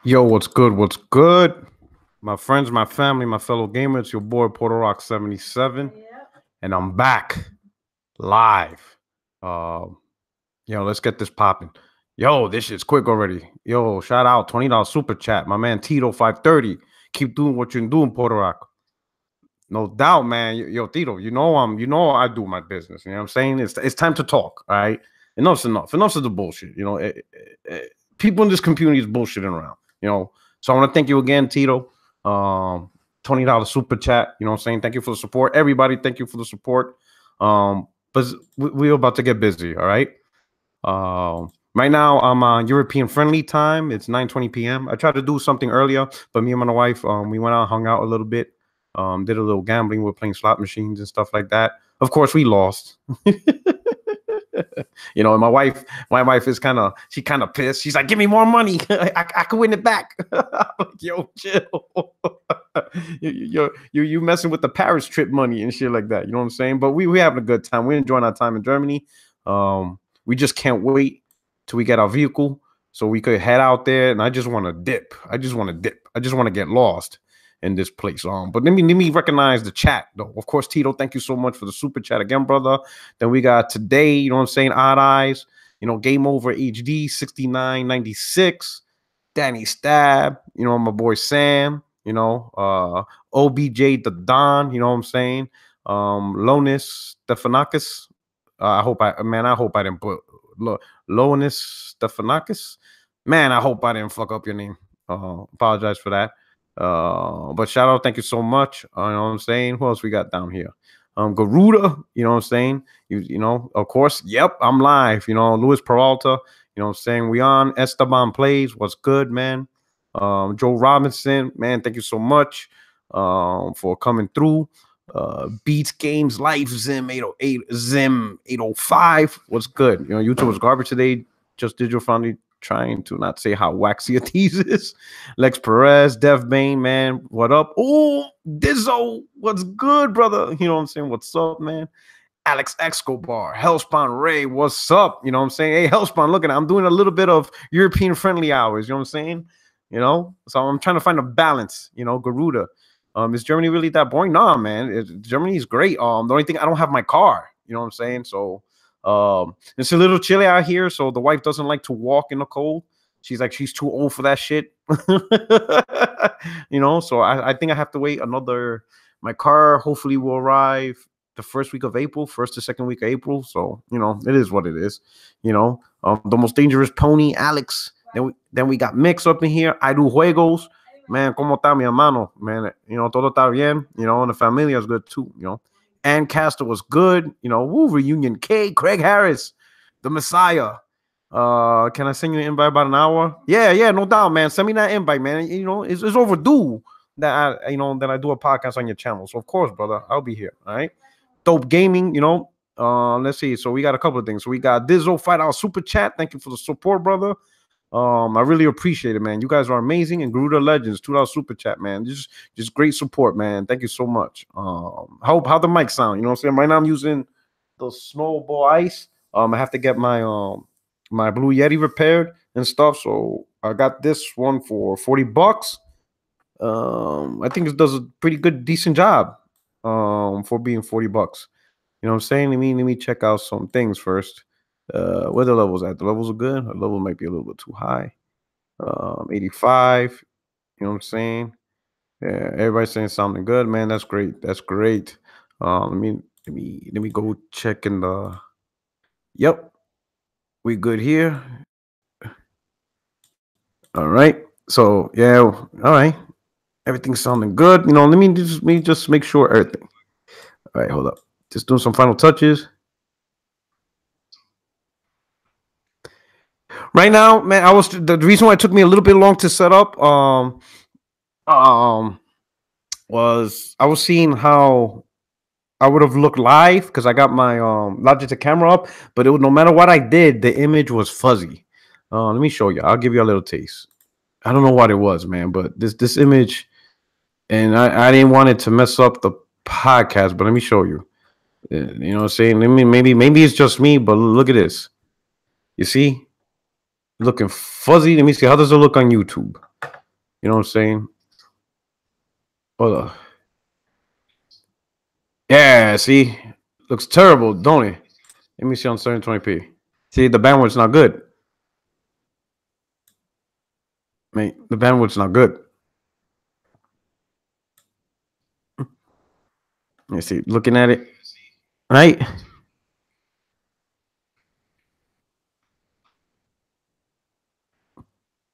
Yo, what's good? What's good? My friends, my family, my fellow gamers, it's your boy Porter Rock 77. And I'm back live. Um, let's get this popping. Yo, this shit's quick already. Yo, shout out $20 super chat. My man Tito 530. Keep doing what you're doing, Porter Rock. No doubt, man. Yo, Tito, I do my business. You know what I'm saying? It's time to talk, all right? Enough's enough. Enough's of the bullshit. People in this community is bullshitting around, So I want to thank you again, Tito. $20 super chat. You know what I'm saying? Thank you for the support. Everybody, thank you for the support. But we're about to get busy, all right? Right now I'm on European friendly time. It's 9:20 p.m. I tried to do something earlier, but me and my wife, we went out, hung out a little bit, did a little gambling. We're playing slot machines and stuff like that. Of course, we lost. And my wife is kind of pissed. She's like, "Give me more money. I can win it back." Like, yo, chill. you messing with the Paris trip money and shit like that. You know what I'm saying? But we having a good time. We're enjoying our time in Germany. We just can't wait till we get our vehicle so we could head out there. And I just want to dip. I just want to get lost in this place. But let me recognize the chat though. Of course, Tito, thank you so much for the super chat again, brother. Then we got today, you know what I'm saying, Odd Eyes, Game Over HD 6996, Danny Stab, my boy Sam, OBJ the Don, you know what I'm saying? Lonis Stefanakis. I hope I didn't put Lonis Stefanakis. Man, I hope I didn't fuck up your name. Apologize for that. But shout out, thank you so much. You know what I'm saying? Who else we got down here? Garuda, you know what I'm saying? Of course, yep, I'm live. Luis Peralta, you know what I'm saying? We on Esteban Plays. What's good, man? Joe Robinson, man, thank you so much for coming through. Beats Games Life Zim 808 Zim 805. What's good? YouTube was garbage today. Just Digital Foundry trying to not say how waxy a tease is. Lex Perez, Dev Bane, man, what up? Oh, Dizzo, what's good, brother? You know what I'm saying? What's up, man? Alex Escobar, Hellspawn Ray, what's up? You know what I'm saying? Hey, Hellspawn, look at it. I'm doing a little bit of European friendly hours. You know what I'm saying? So I'm trying to find a balance. Garuda. Is Germany really that boring? Nah, man. Germany is great. The only thing, I don't have my car. You know what I'm saying? So it's a little chilly out here, so the wife doesn't like to walk in the cold. She's like, she's too old for that shit. So I think I have to wait my car hopefully will arrive the first week of April, first to second week of April. So, it is what it is. The most dangerous pony, Alex. Then we got Mix up in here. I do juegos. Man, ¿cómo está mi hermano? Man, todo está bien. And the familia is good too, And Castor was good. Woo, Reunion K, Craig Harris, the Messiah. Can I send you an invite about an hour? Yeah, no doubt, man. Send me that invite, man. It's overdue that I do a podcast on your channel. So of course, brother, I'll be here. All right. Dope Gaming, let's see. So we got a couple of things. So we got Dizzo $5 super chat. Thank you for the support, brother. I really appreciate it, man. You guys are amazing. And Garuda Legends, $2 super chat, man. Just great support, man. Thank you so much. How the mic sound? You know what I'm saying? Right now I'm using the Snowball Ice. I have to get my my Blue Yeti repaired and stuff. So I got this one for $40. I think it does a pretty good, decent job for being $40. You know what I'm saying? Let me check out some things first. Where the levels at? The levels are good. The level might be a little bit too high. 85. You know what I'm saying? Yeah, everybody's saying something good, man. That's great. That's great. Let me go check in the. Yep, we good here. All right. So yeah, all right. Everything's sounding good. Let me just make sure everything. All right, hold up. Just doing some final touches. Right now, man, the reason why it took me a little bit long to set up was I was seeing how I would have looked live because I got my Logitech camera up, but no matter what I did, the image was fuzzy. Let me show you. I'll give you a little taste. I don't know what it was, man, but this image, and I didn't want it to mess up the podcast, but let me show you. You know what I'm saying? Maybe it's just me, but look at this. You see? Looking fuzzy. Let me see. How does it look on YouTube? You know what I'm saying? Hold on. Yeah, see? Looks terrible, don't it? Let me see on 720p. See, the bandwidth's not good. Mate, the bandwidth's not good. Let me see. Looking at it. Right?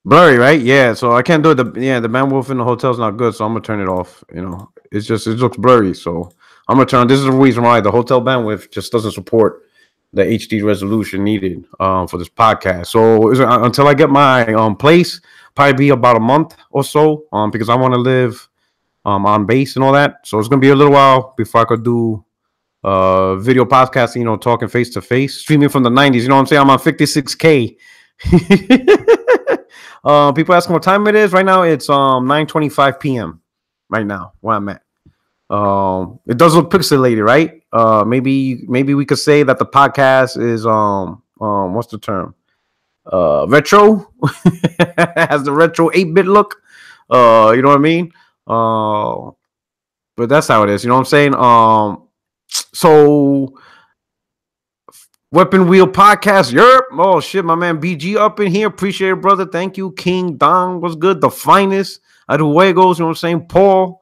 Blurry, right? Yeah, so I can't do it. The bandwidth in the hotel's not good, so I'm gonna turn it off. You know, it's just it looks blurry, so I'm gonna turn. This is the reason why the hotel bandwidth just doesn't support the HD resolution needed for this podcast. So until I get my place, probably be about a month or so, because I want to live on base and all that. So it's gonna be a little while before I could do video podcasting. You know, talking face to face, streaming from the 90s. You know what I'm saying? I'm on 56K. People asking what time it is right now. It's 9:25 p.m. right now where I'm at. It does look pixelated, right? Maybe we could say that the podcast is what's the term? Retro. Has the retro 8-bit look. You know what I mean? But that's how it is. You know what I'm saying? So Weapon Wheel Podcast. Yerp. Oh shit, my man BG up in here. Appreciate it, brother. Thank you. King Don was good. The finest. Aduegos, you know what I'm saying? Paul.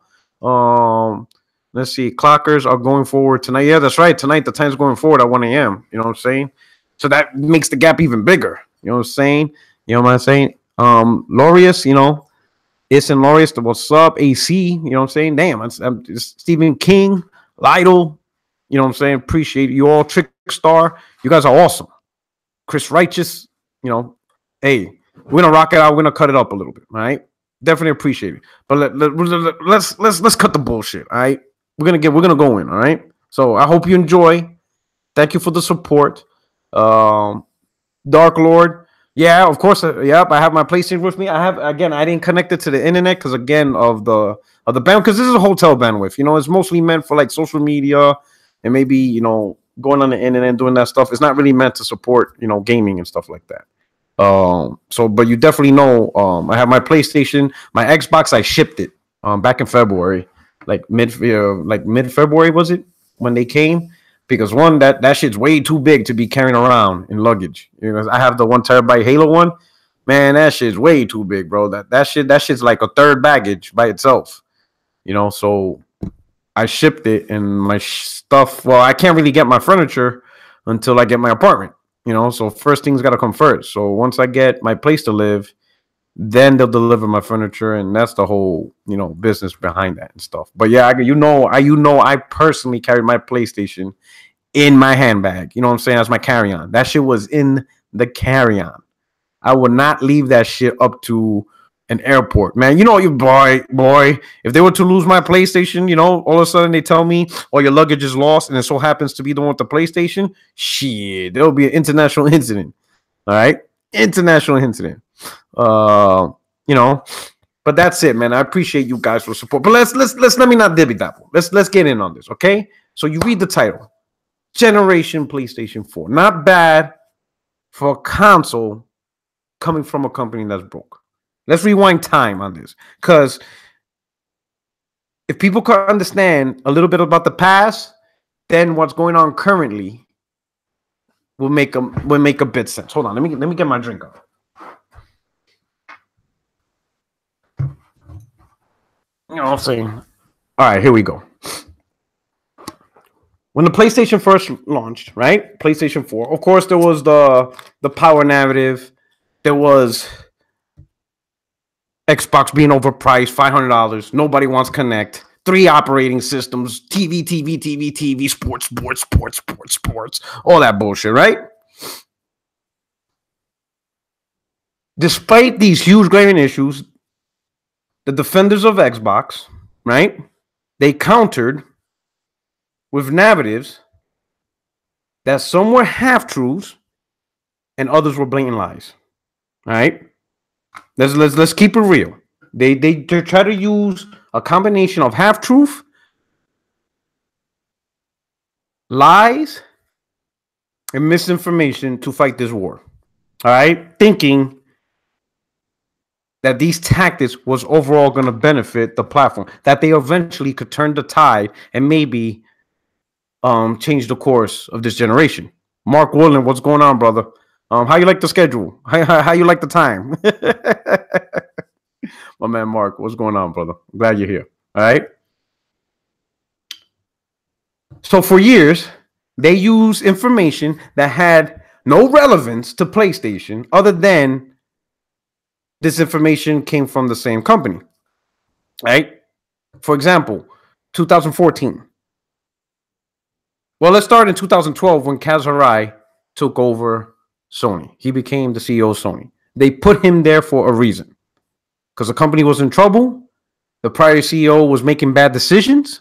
Let's see. Clockers are going forward tonight. Yeah, that's right. Tonight the time's going forward at 1 a.m. You know what I'm saying? So that makes the gap even bigger. You know what I'm saying? You know what I'm saying? Laureus, you know, it's in Laureus. What's up? AC, you know what I'm saying? Damn, I'm Stephen King, Lytle, you know what I'm saying? Appreciate you all. Trickstar, you guys are awesome. Chris Righteous, you know, hey, we're gonna rock it out. We're gonna cut it up a little bit, all right? Definitely appreciate it. But let's cut the bullshit, all right? We're gonna go in, all right? So I hope you enjoy. Thank you for the support. Dark Lord. Yeah, of course. Yep, I have my PlayStation with me. I didn't connect it to the internet because again of the bandwidth, because this is a hotel bandwidth. You know, it's mostly meant for like social media and maybe, you know, going on the internet and doing that stuff. It's not really meant to support, you know, gaming and stuff like that. So but you definitely know, I have my PlayStation, my Xbox, I shipped it back in February, like mid February was it when they came? Because one, that shit's way too big to be carrying around in luggage. You know, I have the 1 terabyte Halo one. Man, that shit's way too big, bro. That shit's like a third baggage by itself. You know, so I shipped it and my stuff. Well, I can't really get my furniture until I get my apartment. You know, so first things got to come first. So once I get my place to live, then they'll deliver my furniture, and that's the whole, you know, business behind that and stuff. But yeah, I personally carried my PlayStation in my handbag. You know what I'm saying? That's my carry-on. That shit was in the carry-on. I would not leave that shit up to an airport, man. You know, you boy, if they were to lose my PlayStation, you know, all of a sudden they tell me, "Oh, your luggage is lost," and it so happens to be the one with the PlayStation. Shit, there'll be an international incident. All right, international incident. You know, but that's it, man. I appreciate you guys for support. But let's let me not dibby dabble. Let's get in on this, okay? So you read the title. Generation PlayStation 4. Not bad for a console coming from a company that's broke. Let's rewind time on this, because if people can understand a little bit about the past, then what's going on currently will make a bit sense. Hold on, let me get my drink up. You know what I'm saying? All right, here we go. When the PlayStation first launched, right? PlayStation 4, of course, there was the power narrative. There was Xbox being overpriced, $500. Nobody wants Connect. 3 operating systems, TV, sports, all that bullshit, right? Despite these huge glaring issues, the defenders of Xbox, right? They countered with narratives that some were half truths and others were blatant lies. All right, let's keep it real. They try to use a combination of half truth, lies, and misinformation to fight this war. All right, thinking that these tactics was overall going to benefit the platform, that they eventually could turn the tide and maybe change the course of this generation. Mark Woolen, what's going on, brother? How you like the schedule? How you like the time? My man Mark, what's going on, brother? I'm glad you're here. All right. So for years, they used information that had no relevance to PlayStation other than this information came from the same company. Right? For example, 2014. Well, let's start in 2012 when Kaz Hirai took over Sony. He became the CEO of Sony. They put him there for a reason. Because the company was in trouble. The prior CEO was making bad decisions.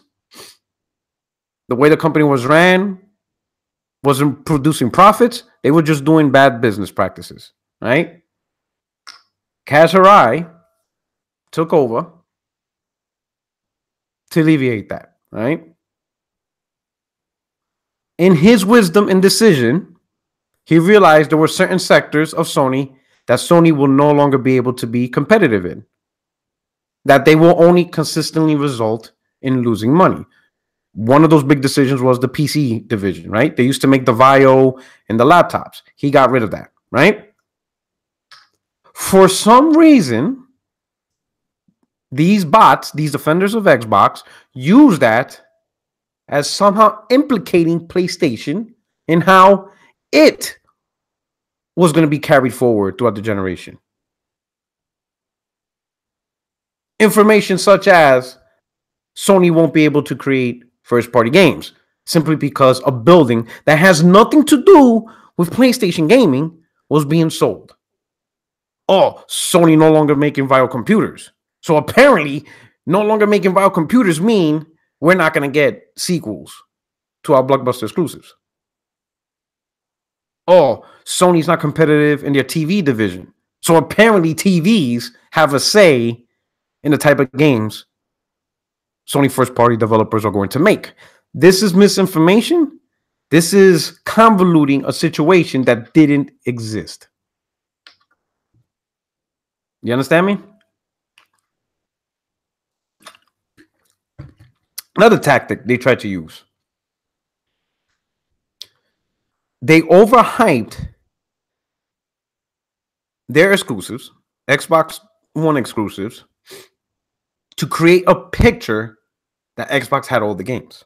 The way the company was ran wasn't producing profits. They were just doing bad business practices, right? Kaz Hirai took over to alleviate that, right? In his wisdom and decision, he realized there were certain sectors of Sony that Sony will no longer be able to be competitive in, that they will only consistently result in losing money. One of those big decisions was the PC division, right? They used to make the Vio and the laptops. He got rid of that, right? For some reason, these bots, these defenders of Xbox, use that as somehow implicating PlayStation in how it was going to be carried forward throughout the generation. Information such as Sony won't be able to create first-party games simply because a building that has nothing to do with PlayStation gaming was being sold. Oh, Sony no longer making Vio computers. So apparently, no longer making Vio computers mean we're not going to get sequels to our blockbuster exclusives. Oh, Sony's not competitive in their TV division. So apparently TVs have a say in the type of games Sony first-party developers are going to make. This is misinformation. This is convoluting a situation that didn't exist. You understand me? Another tactic they tried to use. They overhyped their exclusives, Xbox One exclusives, to create a picture that Xbox had all the games.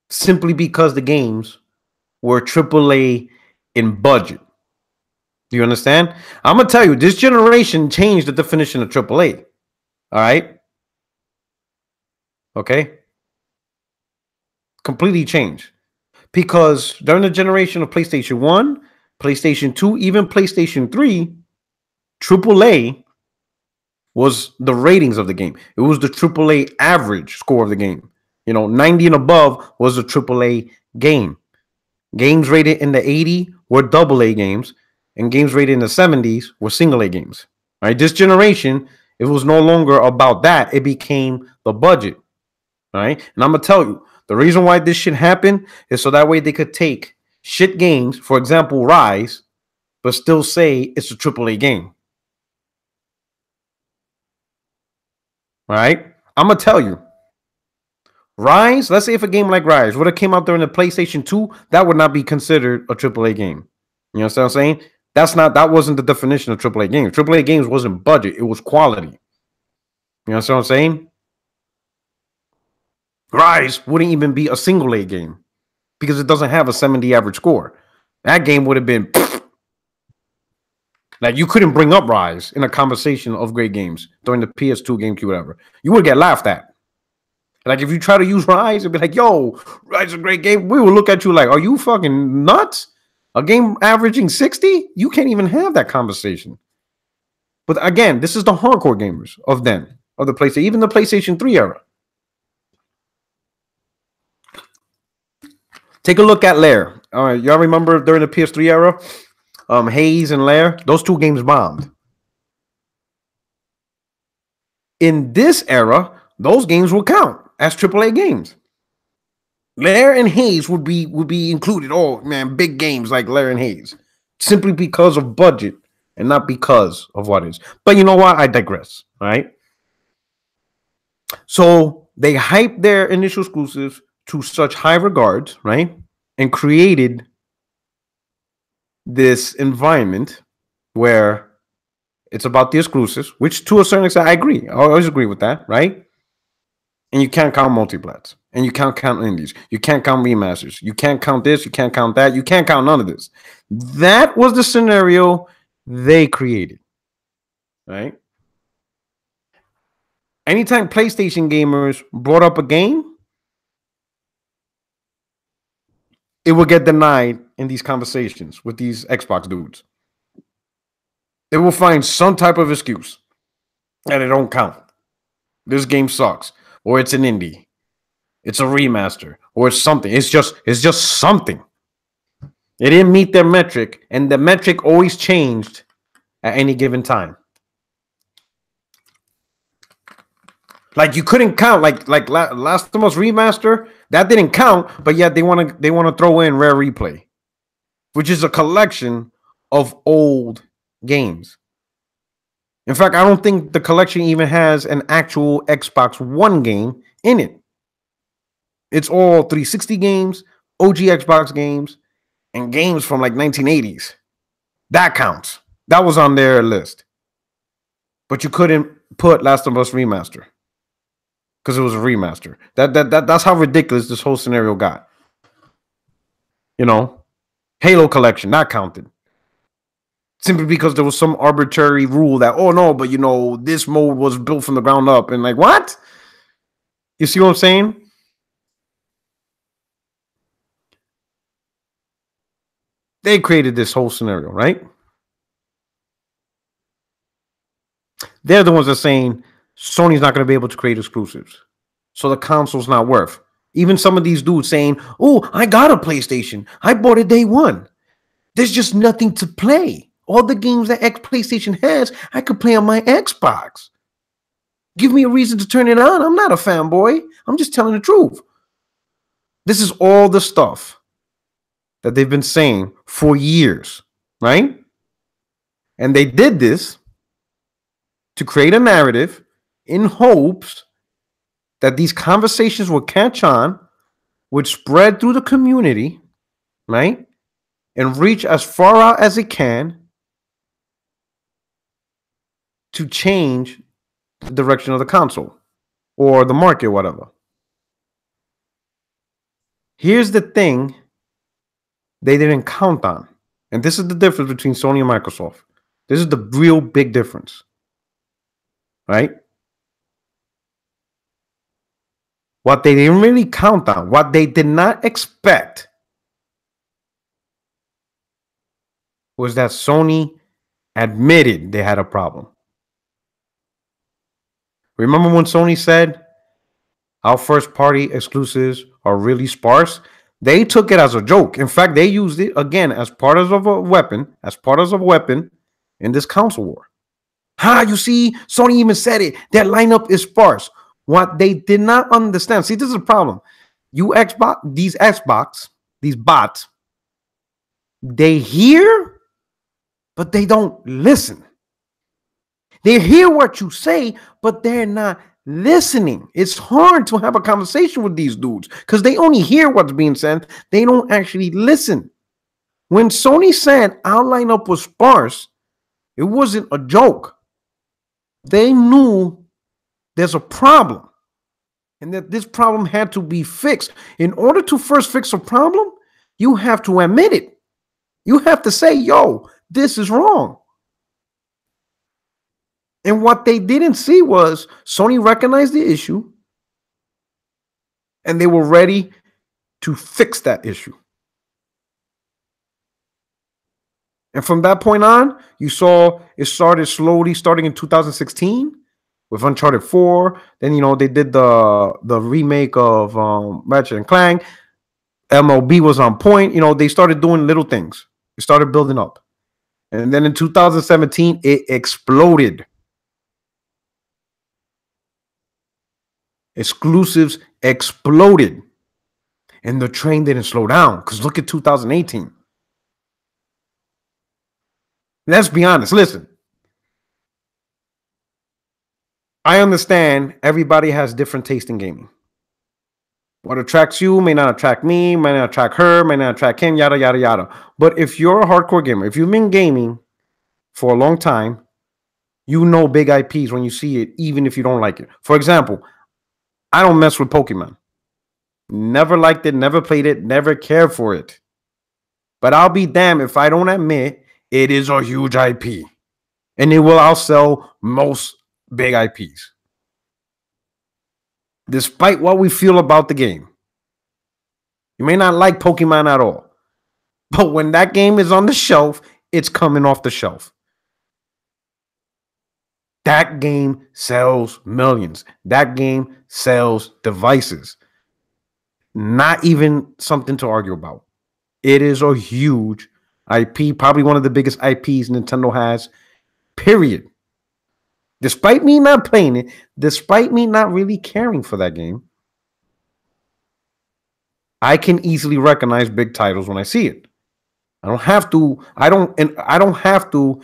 Simply because the games were AAA in budget. Do you understand? I'm going to tell you, this generation changed the definition of AAA. All right? Okay? Completely changed. Because during the generation of PlayStation 1, PlayStation 2, even PlayStation 3, AAA was the ratings of the game. It was the AAA average score of the game. 90 and above was a AAA game. Games rated in the 80 were AA games, and games rated in the 70s were single A games. All right, this generation, it was no longer about that. It became the budget. All right, and I'm gonna tell you the reason why this shit happened is so that way they could take shit games, for example, Rise, but still say it's a AAA game. All right, I'm gonna tell you. Rise, let's say if a game like Rise would have came out during the PlayStation 2, that would not be considered a AAA game. You know what I'm saying? That wasn't the definition of AAA games. AAA games wasn't budget, it was quality. You know what I'm saying? Rise wouldn't even be a single A game because it doesn't have a 70 average score. That game would have been like you couldn't bring up Rise in a conversation of great games during the PS2, GameCube, whatever. You would get laughed at. Like if you try to use Rise and be like, yo, Rise is a great game, we will look at you like, are you fucking nuts? A game averaging 60? You can't even have that conversation. But again, this is the hardcore gamers of then, of the PlayStation, even the PlayStation 3 era. Take a look at Lair. All right, y'all remember during the PS3 era, Haze and Lair, those two games bombed. In this era, those games will count as AAA games. Lair and Haze would be included. Oh man, big games like Lair and Haze, simply because of budget and not because of what is. But you know what? I digress. Right. So they hyped their initial exclusives to such high regards, right? And created this environment where it's about the exclusives, which to a certain extent I agree. I always agree with that, right? And you can't count multiplats, and you can't count indies, you can't count remasters, you can't count this, you can't count that, you can't count none of this. That was the scenario they created, right? Anytime PlayStation gamers brought up a game, it would get denied in these conversations with these Xbox dudes. They will find some type of excuse that it don't count. This game sucks, or it's an indie, it's a remaster, or it's something. It's just something. It didn't meet their metric, and the metric always changed at any given time. Like you couldn't count, like Last of Us Remaster, that didn't count, but yet they want to throw in Rare Replay, which is a collection of old games. In fact, I don't think the collection even has an actual Xbox One game in it. It's all 360 games, OG Xbox games, and games from like 1980s. That counts. That was on their list. But you couldn't put Last of Us Remaster because it was a remaster. That's how ridiculous this whole scenario got. You know, Halo collection, not counted. Simply because there was some arbitrary rule that, oh no, but you know, this mode was built from the ground up. And like, what? You see what I'm saying? They created this whole scenario, right? They're the ones that are saying Sony's not going to be able to create exclusives. So the console's not worth. Even some of these dudes saying, oh, I got a PlayStation. I bought it day one. There's just nothing to play. All the games that PlayStation has, I could play on my Xbox. Give me a reason to turn it on. I'm not a fanboy. I'm just telling the truth. This is all the stuff that they've been saying for years, right? And they did this to create a narrative in hopes that these conversations would catch on, would spread through the community, right? And reach as far out as it can to change the direction of the console or the market, whatever. Here's the thing they didn't count on. And this is the difference between Sony and Microsoft. This is the real big difference. Right? What they didn't really count on, what they did not expect, was that Sony admitted they had a problem. Remember when Sony said our first party exclusives are really sparse? They took it as a joke. In fact, they used it again as part of a weapon, in this console war. You see, Sony even said it. Their lineup is sparse. What they did not understand. See, this is a problem. These bots, they hear, but they don't listen. They hear what you say, but they're not listening. It's hard to have a conversation with these dudes because they only hear what's being said. They don't actually listen. When Sony said our lineup was sparse, it wasn't a joke. They knew there's a problem and that this problem had to be fixed. In order to first fix a problem, you have to admit it. You have to say, yo, this is wrong. And what they didn't see was Sony recognized the issue and they were ready to fix that issue. And from that point on, you saw it started slowly, starting in 2016 with Uncharted 4. Then, they did the remake of Ratchet and Clank. MLB was on point. They started doing little things. It started building up. And then in 2017, it exploded. Exclusives exploded. And the train didn't slow down because look at 2018. Let's be honest. Listen, I understand everybody has different taste in gaming. What attracts you may not attract me, may not attract her, may not attract him, yada, yada, yada. But if you're a hardcore gamer, if you've been gaming for a long time, you know big IPs when you see it, even if you don't like it. For example, I don't mess with Pokemon. Never liked it, never played it, never cared for it. But I'll be damned if I don't admit it is a huge IP. And it will outsell most big IPs. Despite what we feel about the game. You may not like Pokemon at all. But when that game is on the shelf, it's coming off the shelf. That game sells millions. That game sells devices. Not even something to argue about. It is a huge IP, probably one of the biggest IPs Nintendo has, period. Despite me not playing it, despite me not really caring for that game, I can easily recognize big titles when I see it. I don't have to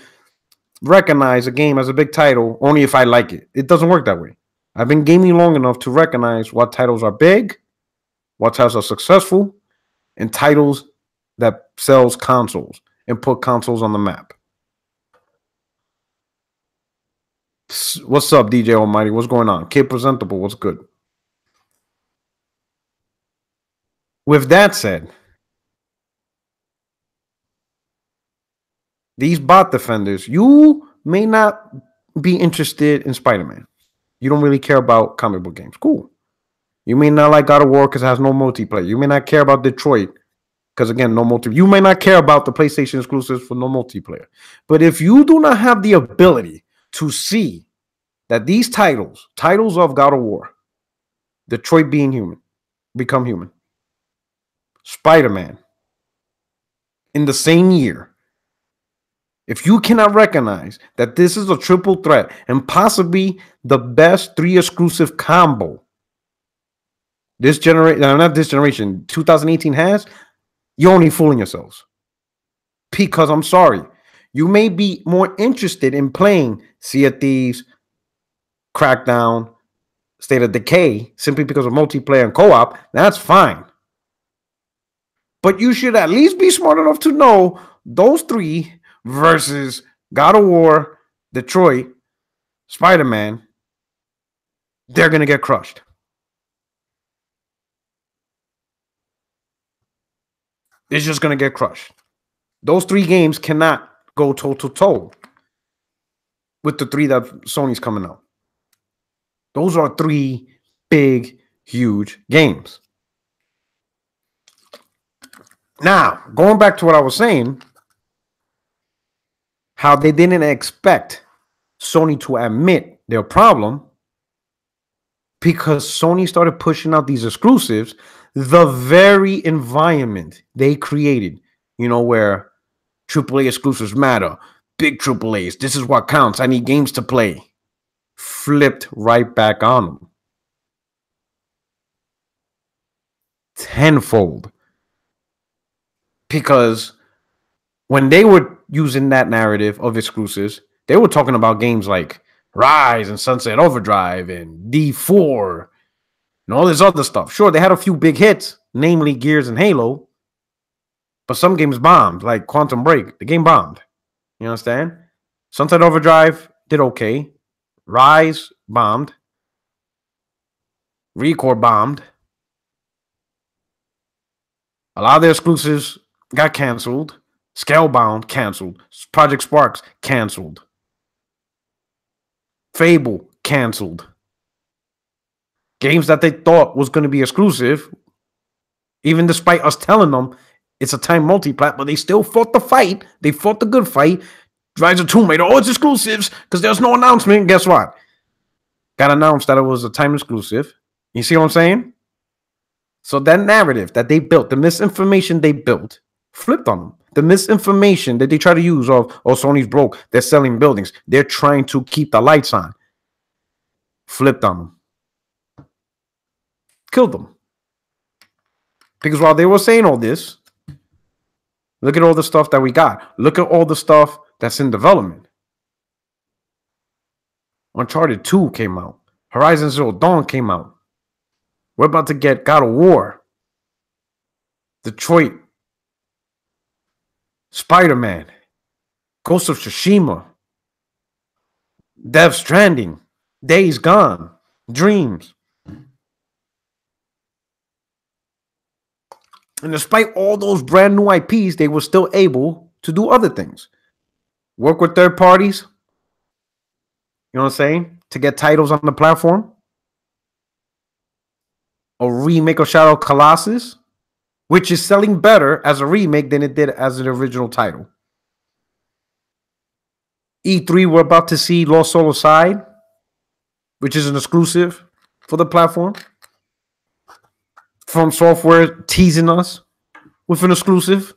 recognize a game as a big title only if I like it. It doesn't work that way. I've been gaming long enough to recognize what titles are big, what titles are successful, and titles that sells consoles and put consoles on the map. What's up, DJ Almighty? What's going on? Kid Presentable, what's good? With that said, these bot defenders, you may not be interested in Spider-Man. You don't really care about comic book games. Cool. You may not like God of War because it has no multiplayer. You may not care about Detroit because, again, no multiplayer. You may not care about the PlayStation exclusives for no multiplayer. But if you do not have the ability to see that these titles of God of War, Detroit become human, Spider-Man, in the same year, if you cannot recognize that this is a triple threat and possibly the best 3 exclusive combo this generation, not this generation, 2018 has, you're only fooling yourselves. Because I'm sorry, you may be more interested in playing Sea of Thieves, Crackdown, State of Decay, simply because of multiplayer and co-op. That's fine. But you should at least be smart enough to know those 3 versus God of War, Detroit, Spider-Man, they're going to get crushed. It's just going to get crushed. Those 3 games cannot go toe-to-toe with the 3 that Sony's coming out. Those are 3 big, huge games. Now, going back to what I was saying, how they didn't expect Sony to admit their problem because Sony started pushing out these exclusives, the very environment they created, where AAA exclusives matter, big AAAs, this is what counts, I need games to play, flipped right back on them. Tenfold. Because when they were using that narrative of exclusives, they were talking about games like Rise and Sunset Overdrive and D4 and all this other stuff. Sure, they had a few big hits, namely Gears and Halo, but some games bombed, like Quantum Break. The game bombed. You understand? Sunset Overdrive did okay. Rise bombed. Recore bombed. A lot of their exclusives got canceled. Scalebound canceled. Project Sparks canceled. Fable canceled. Games that they thought was going to be exclusive, even despite us telling them it's a time multi-plat, but they still fought the fight. They fought the good fight. Rise of Tomb Raider, it's exclusives because there's no announcement. Guess what? Got announced that it was a time exclusive. You see what I'm saying? So that narrative that they built, the misinformation they built, flipped on them. The misinformation that they try to use of, Sony's broke, they're selling buildings, they're trying to keep the lights on, flipped on them. Killed them. Because while they were saying all this, look at all the stuff that we got. Look at all the stuff that's in development. Uncharted 2 came out. Horizon Zero Dawn came out. We're about to get God of War, Detroit, Spider-Man, Ghost of Tsushima, Death Stranding, Days Gone, Dreams. And despite all those brand new IPs, they were still able to do other things. Work with third parties. You know what I'm saying? To get titles on the platform. A remake of Shadow of Colossus, which is selling better as a remake than it did as an original title. E3, we're about to see Lost Soul Aside, which is an exclusive for the platform. From Software teasing us with an exclusive.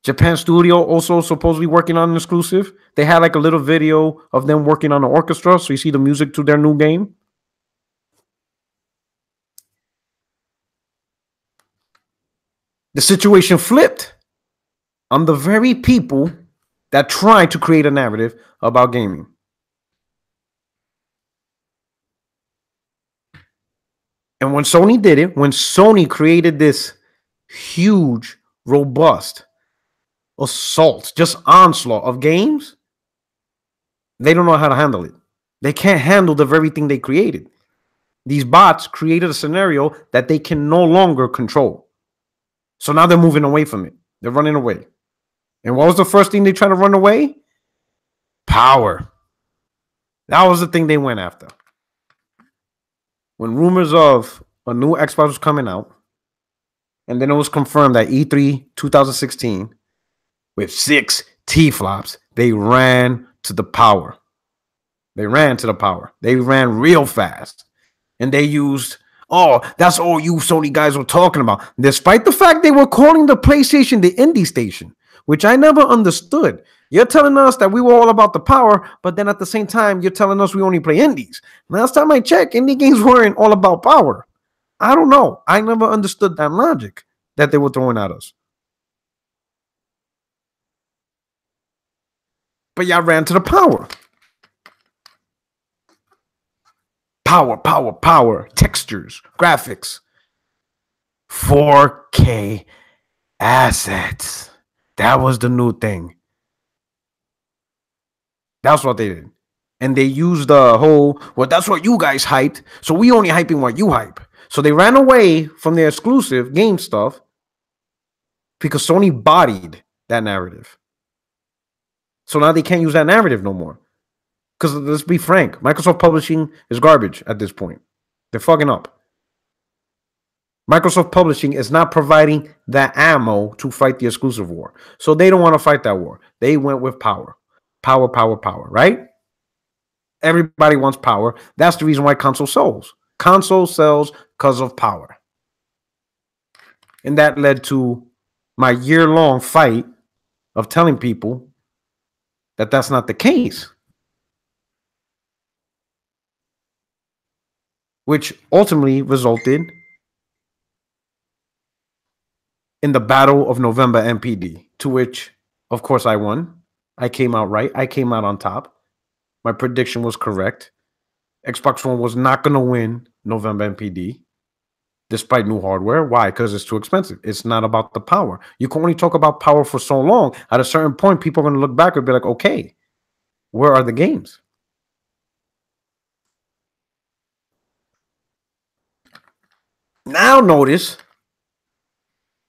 Japan Studio also supposedly working on an exclusive. They had like a little video of them working on the orchestra, so you see the music to their new game. The situation flipped on the very people that tried to create a narrative about gaming. And when Sony did it, when Sony created this huge, robust assault, just onslaught of games, they don't know how to handle it. They can't handle the very thing they created. These bots created a scenario that they can no longer control. So now they're moving away from it. They're running away. And what was the first thing they tried to run away? Power. That was the thing they went after. When rumors of a new Xbox was coming out, and then it was confirmed that E3 2016, with 6 T-flops, they ran to the power. They ran to the power. They ran real fast. And they used, oh, that's all you Sony guys were talking about. Despite the fact they were calling the PlayStation the indie station, which I never understood. You're telling us that we were all about the power, but then at the same time, you're telling us we only play indies. Last time I checked, indie games weren't all about power. I don't know. I never understood that logic that they were throwing at us. But y'all ran to the power. Power, power, power. Textures, graphics. 4K assets. That was the new thing. That's what they did. And they used the whole, well, that's what you guys hyped, so we only hyping what you hype. So they ran away from their exclusive game stuff because Sony bodied that narrative. So now they can't use that narrative no more. Because let's be frank, Microsoft Publishing is garbage at this point. They're fucking up. Microsoft Publishing is not providing that ammo to fight the exclusive war. So they don't want to fight that war. They went with power. Power, power, power, right? Everybody wants power. That's the reason why console sells. Console sells because of power. And that led to my year-long fight of telling people that that's not the case. Which ultimately resulted in the Battle of November NPD, to which, of course, I won. I came out right. I came out on top. My prediction was correct. Xbox One was not going to win November NPD, despite new hardware. Why? Because it's too expensive. It's not about the power. You can only talk about power for so long. At a certain point, people are going to look back and be like, okay, where are the games? Now notice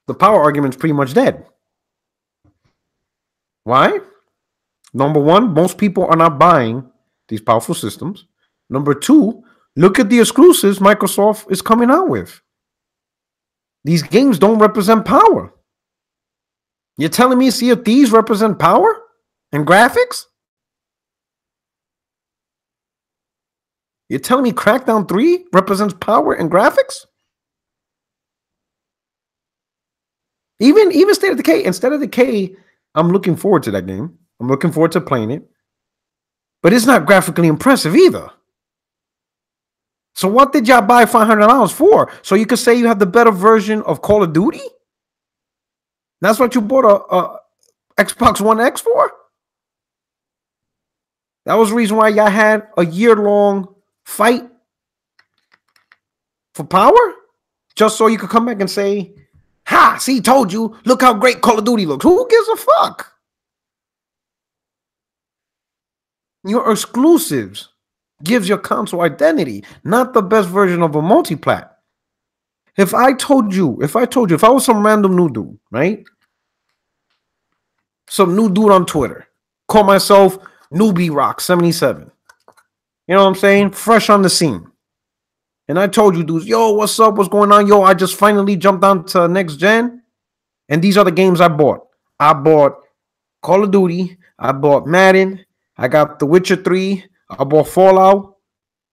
the power argument is pretty much dead. Why? Number one, most people are not buying these powerful systems. Number two, look at the exclusives Microsoft is coming out with. These games don't represent power. You're telling me Sea of Thieves represent power and graphics? You're telling me Crackdown 3 represents power and graphics? Even State of Decay. And State of Decay, I'm looking forward to that game. I'm looking forward to playing it. But it's not graphically impressive either. So what did y'all buy $500 for? So you could say you have the better version of Call of Duty? That's what you bought a Xbox One X for? That was the reason why y'all had a year-long fight for power? Just so you could come back and say, ha, see, told you, look how great Call of Duty looks. Who gives a fuck? Your exclusives gives your console identity, not the best version of a multiplat. If I was some random new dude, right? Some new dude on Twitter, call myself Newbie Rock 77. You know what I'm saying? Fresh on the scene. And I told you dudes, yo, what's up? What's going on? Yo, I just finally jumped on to next gen. And these are the games I bought. I bought Call of Duty. I bought Madden. I got The Witcher 3. I bought Fallout.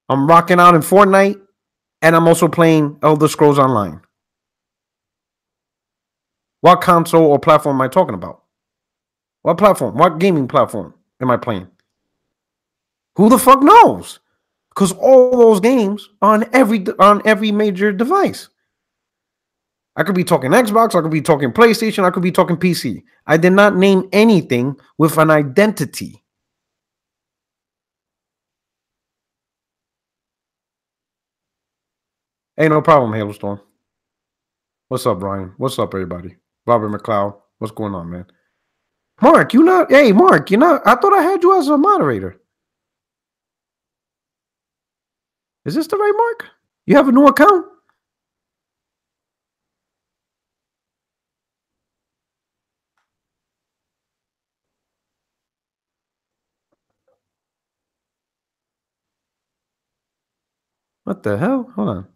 I'm rocking out in Fortnite. And I'm also playing Elder Scrolls Online. What console or platform am I talking about? What platform? What gaming platform am I playing? Who the fuck knows? Because all those games are on every major device. I could be talking Xbox, I could be talking PlayStation, I could be talking PC. I did not name anything with an identity. Hey, no problem, Hailstorm. What's up, Brian? What's up, everybody? Robert McLeod. What's going on, man? Mark, Mark, I thought I had you as a moderator. Is this the right Mark? You have a new account? What the hell? Hold on.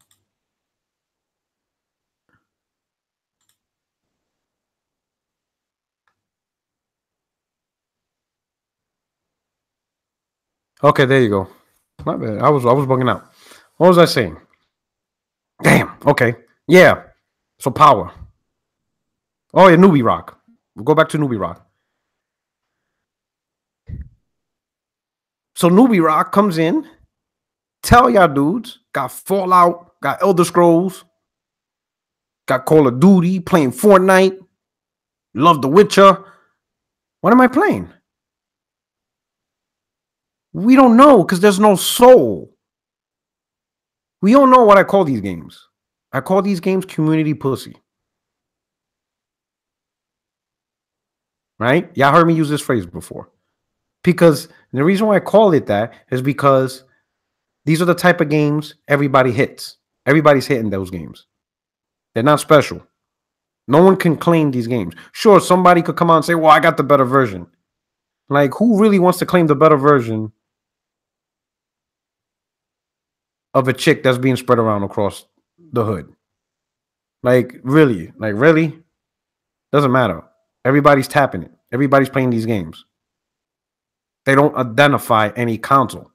Okay, there you go. My bad. I was bugging out. What was I saying? Damn. Okay. Yeah. So power. Oh yeah, Newbie Rock. We'll go back to Newbie Rock. So Newbie Rock comes in. Tell y'all dudes, got Fallout, got Elder Scrolls, got Call of Duty, playing Fortnite, love The Witcher. What am I playing? We don't know because there's no soul. We don't know what I call these games. I call these games community pussy. Right? Y'all heard me use this phrase before. Because the reason why I call it that is because these are the type of games everybody hits. Everybody's hitting those games. They're not special. No one can claim these games. Sure, somebody could come out and say, well, I got the better version. Like, who really wants to claim the better version of a chick that's being spread around across the hood? Like, really? Doesn't matter. Everybody's tapping it. Everybody's playing these games. They don't identify any console.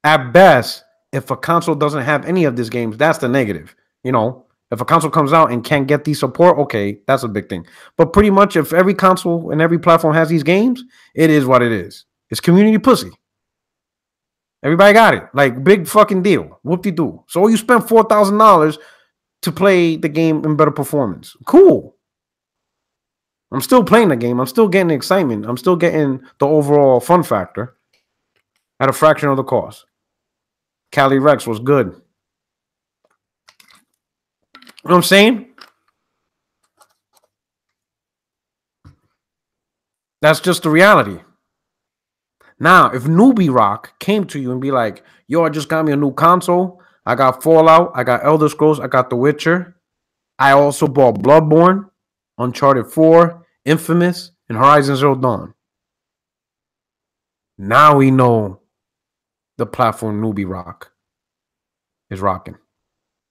At best, if a console doesn't have any of these games, that's the negative. You know, if a console comes out and can't get these support, okay, that's a big thing. But pretty much if every console and every platform has these games, it is what it is. It's community pussy. Everybody got it. Like, big fucking deal. Whoop-de-doo. So you spent $4,000 to play the game in better performance. Cool. I'm still playing the game. I'm still getting the excitement. I'm still getting the overall fun factor at a fraction of the cost. Cali Rex was good. You know what I'm saying? That's just the reality. Now, if Newbie Rock came to you and be like, yo, I just got me a new console. I got Fallout. I got Elder Scrolls. I got The Witcher. I also bought Bloodborne, Uncharted 4, Infamous, and Horizon Zero Dawn. Now we know the platform Newbie Rock is rocking.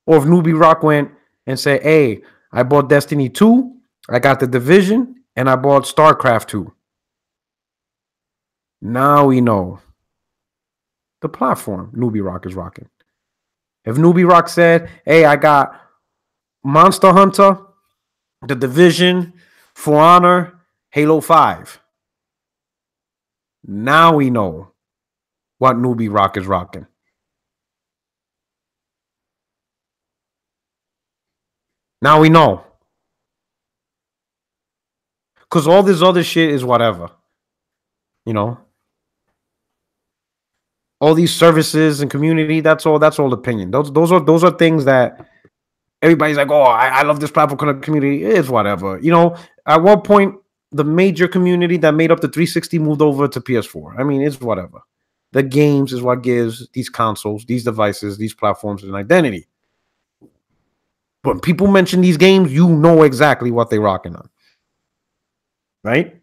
Or if Newbie Rock went and said, hey, I bought Destiny 2, I got The Division, and I bought StarCraft 2. Now we know the platform Newbie Rock is rocking. If Newbie Rock said, hey, I got Monster Hunter, The Division, For Honor, Halo 5. Now we know what Newbie Rock is rocking. Now we know. Because all this other shit is whatever. You know, all these services and community, that's all opinion. Those are things that everybody's like, oh, I love this platform community. It's whatever. You know, at one point, the major community that made up the 360 moved over to PS4. I mean, it's whatever. The games is what gives these consoles, these devices, these platforms an identity. When people mention these games, you know exactly what they're rocking on. Right?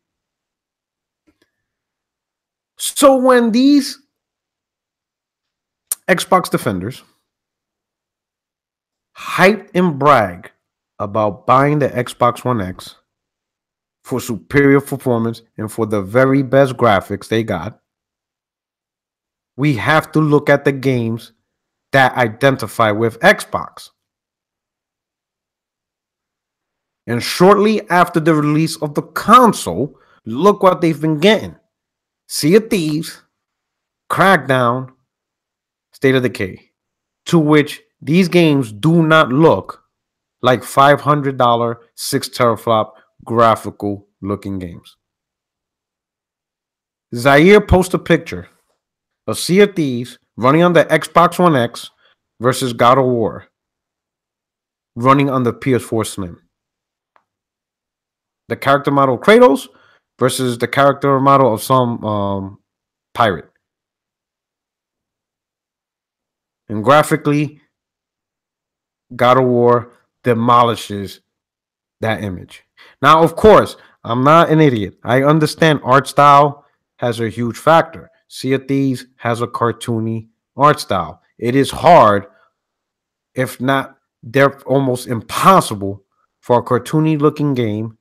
So when these Xbox defenders hype and brag about buying the Xbox One X for superior performance and for the very best graphics they got, we have to look at the games that identify with Xbox. And shortly after the release of the console, look what they've been getting. Sea of Thieves, Crackdown, State of Decay, to which these games do not look like $500, 6 teraflop graphical looking games. Zaire posts a picture of Sea of Thieves running on the Xbox One X versus God of War running on the PS4 Slim. The character model Kratos versus the character model of some pirate. And graphically, God of War demolishes that image. Now, of course, I'm not an idiot. I understand art style has a huge factor. Sea of Thieves has a cartoony art style. It is hard, if not, they're almost impossible for a cartoony looking game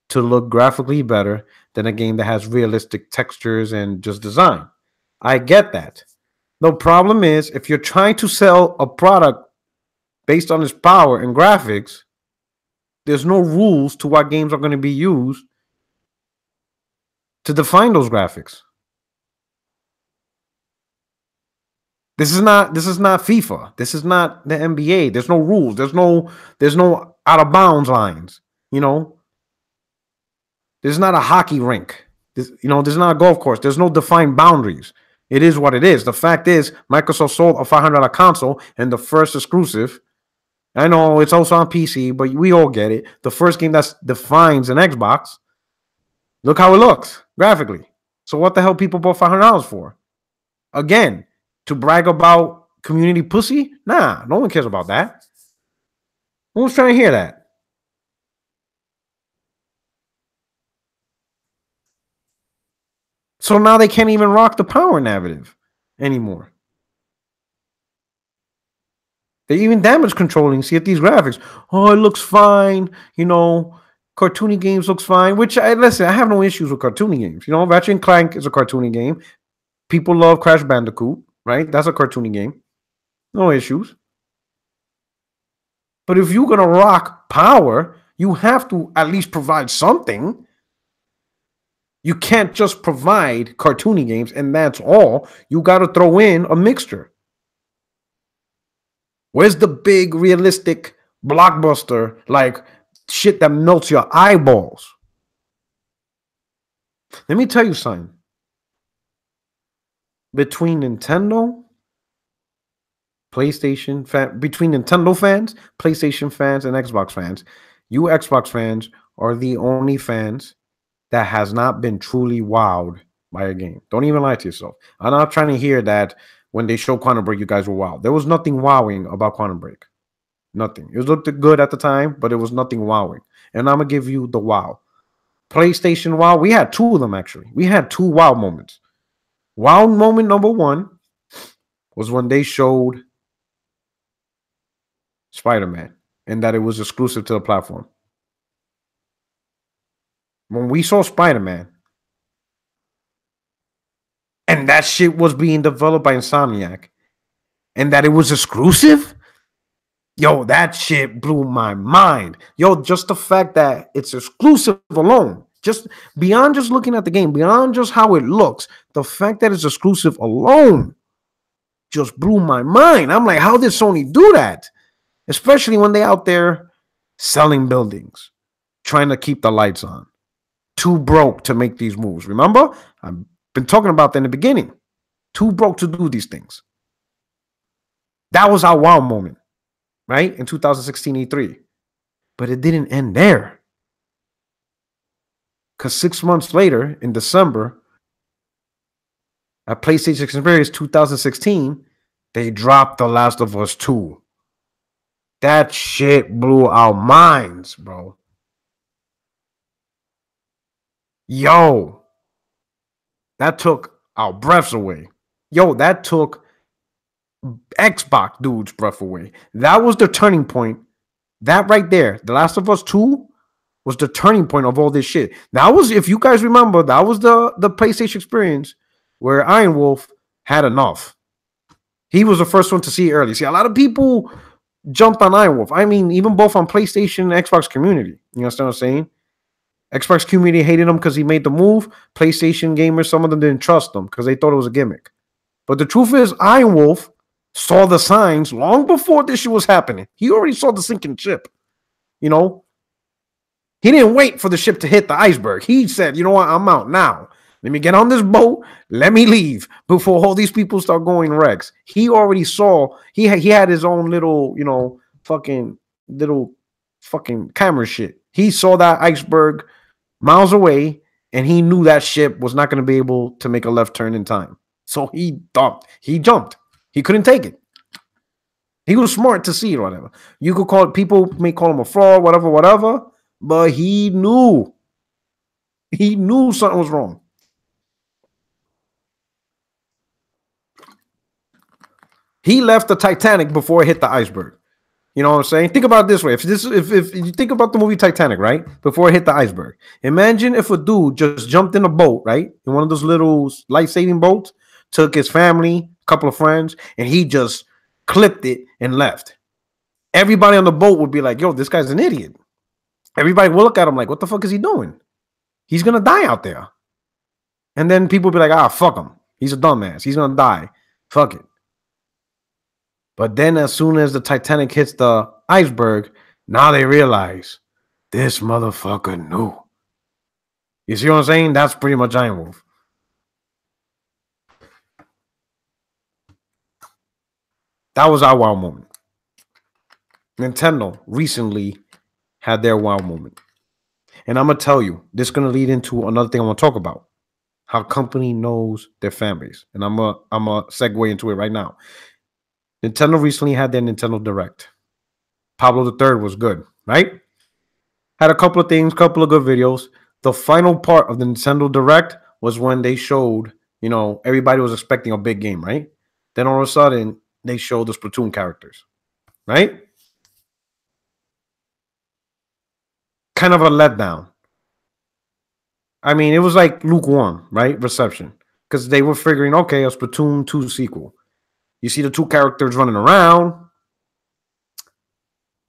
to look graphically better than a game that has realistic textures and just design. I get that. The problem is, if you're trying to sell a product based on its power and graphics, there's no rules to what games are going to be used to define those graphics. This is not FIFA. This is not the NBA. There's no rules. There's no out of bounds lines. You know, this is not a hockey rink. This is not a golf course. There's no defined boundaries. It is what it is. The fact is, Microsoft sold a $500 console and the first exclusive. I know it's also on PC, but we all get it. The first game that defines an Xbox. Look how it looks graphically. So what the hell people bought $500 for? Again, to brag about community pussy? Nah, no one cares about that. No one's trying to hear that. So now they can't even rock the power narrative anymore. They even damage controlling. See at these graphics. Oh, it looks fine. You know, cartoony games looks fine. Which I have no issues with cartoony games. You know, Ratchet and Clank is a cartoony game. People love Crash Bandicoot, right? That's a cartoony game. No issues. But if you're gonna rock power, you have to at least provide something. You can't just provide cartoony games and that's all. You got to throw in a mixture. Where's the big, realistic blockbuster, like shit that melts your eyeballs? Let me tell you something. Between Nintendo, between Nintendo fans, PlayStation fans, and Xbox fans, you Xbox fans are the only fans that has not been truly wowed by a game. Don't even lie to yourself. I'm not trying to hear that when they show Quantum Break, you guys were wowed. There was nothing wowing about Quantum Break. Nothing. It looked good at the time, but it was nothing wowing. And I'm going to give you the wow. PlayStation wow. We had two of them, actually. We had two wow moments. Wow moment number one was when they showed Spider-Man and that it was exclusive to the platform. When we saw Spider-Man and that shit was being developed by Insomniac and that it was exclusive, yo, that shit blew my mind. Yo, just the fact that it's exclusive alone, just beyond just looking at the game, beyond just how it looks, the fact that it's exclusive alone just blew my mind. I'm like, how did Sony do that? Especially when they out there selling buildings, trying to keep the lights on. too broke to make these moves. Remember? I've been talking about that in the beginning. Too broke to do these things. That was our wow moment, right? In 2016 E3. But it didn't end there. Because 6 months later, in December, at PlayStation Experience 2016, they dropped The Last of Us 2. That shit blew our minds, bro. Yo, that took our breaths away. Yo, that took Xbox dude's breath away. That was the turning point. That right there, The Last of Us 2 was the turning point of all this shit. That was, if you guys remember, that was the PlayStation Experience where Iron Wolf had enough. He was the first one to see it early. See, a lot of people jumped on Iron Wolf. I mean, even both on PlayStation and Xbox community. You understand what I'm saying? Xbox community hated him because he made the move. PlayStation gamers, some of them didn't trust him because they thought it was a gimmick. But the truth is, Iron Wolf saw the signs long before this shit was happening. He already saw the sinking ship. You know? He didn't wait for the ship to hit the iceberg. He said, you know what? I'm out now. Let me get on this boat. Let me leave before all these people start going wrecks. He already saw, he had his own little, you know, fucking camera shit. He saw that iceberg miles away, and he knew that ship was not going to be able to make a left turn in time. So he thought, he jumped. He couldn't take it. He was smart to see it or whatever. You could call it, people may call him a fraud, whatever, but he knew. He knew something was wrong. He left the Titanic before it hit the iceberg. You know what I'm saying? Think about it this way. If you think about the movie Titanic, right? Before it hit the iceberg. Imagine if a dude just jumped in a boat, right? In one of those little life-saving boats, took his family, a couple of friends, and he just clipped it and left. Everybody on the boat would be like, yo, this guy's an idiot. Everybody will look at him like, what the fuck is he doing? He's going to die out there. And then people will be like, fuck him. He's a dumbass. He's going to die. Fuck it. But then as soon as the Titanic hits the iceberg, now they realize this motherfucker knew. You see what I'm saying? That's pretty much Iron Wolf. That was our wow moment. Nintendo recently had their wow moment. And I'm going to tell you, this is going to lead into another thing I want to talk about. How company knows their fan base. And I'm going to segue into it right now. Nintendo recently had their Nintendo Direct. Pablo III was good, right? Had a couple of things, couple of good videos. The final part of the Nintendo Direct was when they showed, you know, everybody was expecting a big game, right? Then all of a sudden, they showed the Splatoon characters, right? Kind of a letdown. I mean, it was like lukewarm, right? Reception. Because they were figuring, okay, a Splatoon 2 sequel. You see the two characters running around.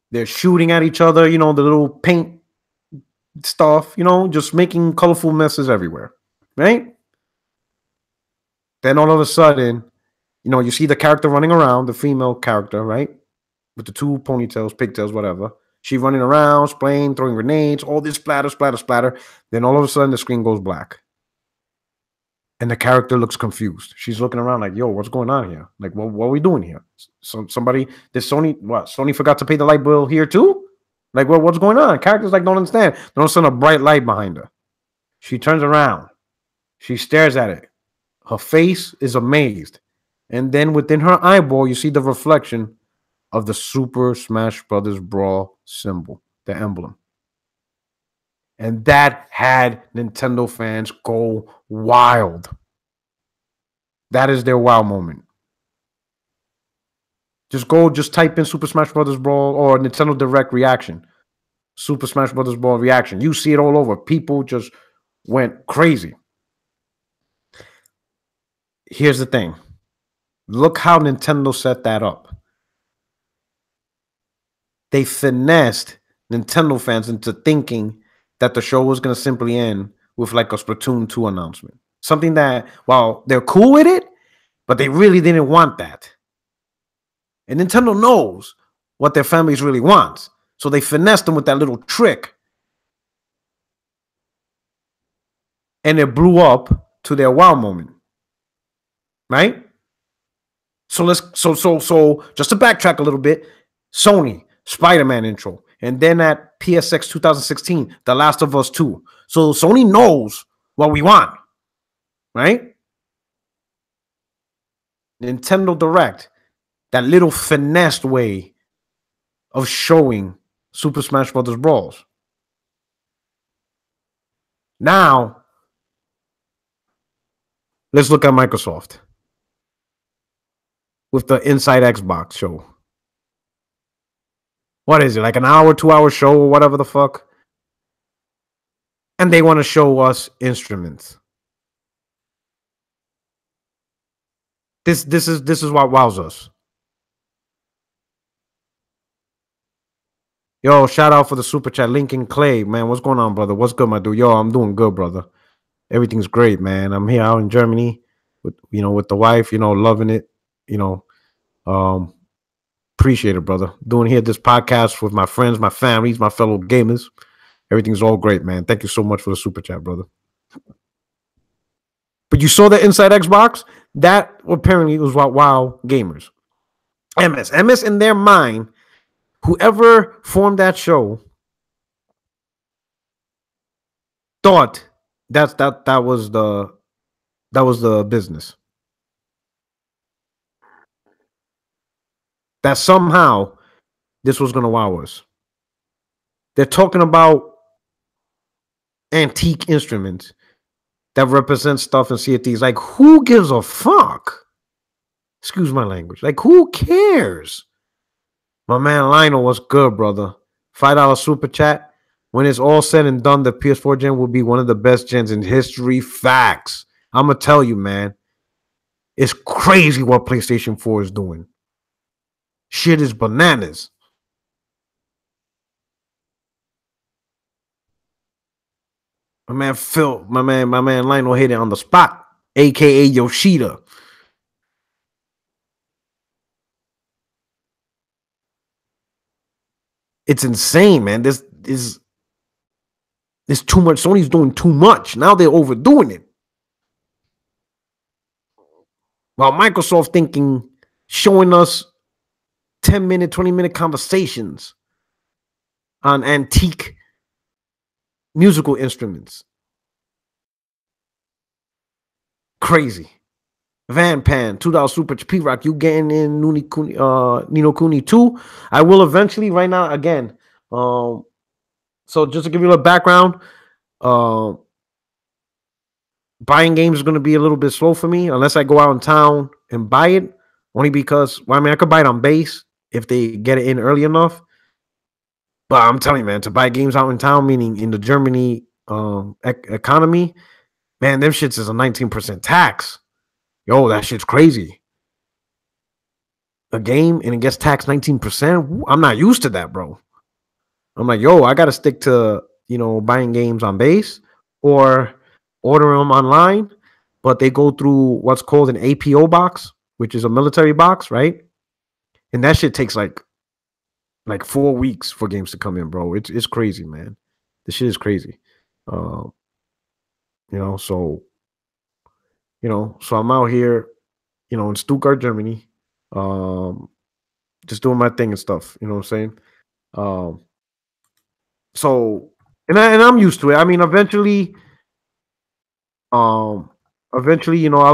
They're shooting at each other, you know, the little paint stuff, you know, just making colorful messes everywhere, right? Then all of a sudden, you know, you see the character running around, the female character, right? With the two ponytails, pigtails, whatever. She running around, spraying, throwing grenades, all this splatter. Then all of a sudden, the screen goes black. And the character looks confused. She's looking around like, yo, what's going on here? Like, what are we doing here? So somebody, did Sony forgot to pay the light bill here too? Like, what's going on? Characters like don't understand. Then all of a sudden, a bright light behind her. She turns around. She stares at it. Her face is amazed. And then within her eyeball, you see the reflection of the Super Smash Brothers Brawl symbol, the emblem. And that had Nintendo fans go wild. That is their wow moment. Just type in Super Smash Brothers Brawl or Nintendo Direct reaction. Super Smash Brothers Brawl reaction. You see it all over. People just went crazy. Here's the thing. Look how Nintendo set that up. They finessed Nintendo fans into thinking that the show was going to simply end with like a Splatoon 2 announcement. Something that, while they're cool with it, but they really didn't want that. And Nintendo knows what their fan base really wants. So they finessed them with that little trick. and it blew up to their wow moment, right? So so just to backtrack a little bit, Sony Spider-Man intro, and then at PSX 2016, The Last of Us 2. So Sony knows what we want, right? Nintendo Direct, that little finessed way of showing Super Smash Bros. Brawls. Now, let's look at Microsoft with the Inside Xbox show. What is it, like an hour, 2 hour show, or whatever the fuck? And they want to show us instruments. This is what wows us. Yo, shout out for the super chat, Lincoln Clay, man. What's going on, brother? What's good, my dude? Yo, I'm doing good, brother. Everything's great, man. I'm here out in Germany with with the wife, loving it. Um, appreciate it, brother. Doing here this podcast with my friends, my families, my fellow gamers. Everything's all great, man. Thank you so much for the super chat, brother. But you saw that Inside Xbox? That apparently was what WoW gamers. MS in their mind, whoever formed that show thought that was the business. That somehow this was gonna wow us. They're talking about antique instruments that represent stuff and CFTs. Like, who gives a fuck? Excuse my language. Like, who cares? My man Lionel, what's good, brother? $5 super chat. When it's all said and done, the PS4 gen will be one of the best gens in history. Facts. I'm gonna tell you, man. It's crazy what PlayStation 4 is doing. Shit is bananas. My man Phil, my man Lionel hit it on the spot, aka Yoshida. It's insane, man. This is too much. Sony's doing too much. Now they're overdoing it. While Microsoft showing us 10-minute, 20-minute conversations on antique musical instruments. Crazy. Van Pan, $2 super P Rock. You getting in Nino Kuni 2? I will eventually. Right now, again. So just to give you a little background, buying games is going to be a little bit slow for me unless I go out in town and buy it. Only because, I could buy it on base if they get it in early enough. But I'm telling you, man, to buy games out in town, meaning in the Germany economy, man, them shits is a 19% tax. Yo, that shit's crazy. A game and it gets taxed 19%. I'm not used to that, bro. I'm like, yo, I got to stick to, buying games on base or order them online. But they go through what's called an APO box, which is a military box, right? And that shit takes like 4 weeks for games to come in, bro. It's crazy, man. This shit is crazy. So I'm out here, in Stuttgart, Germany, just doing my thing and stuff. You know what I'm saying? So I'm used to it. I mean, eventually, I'll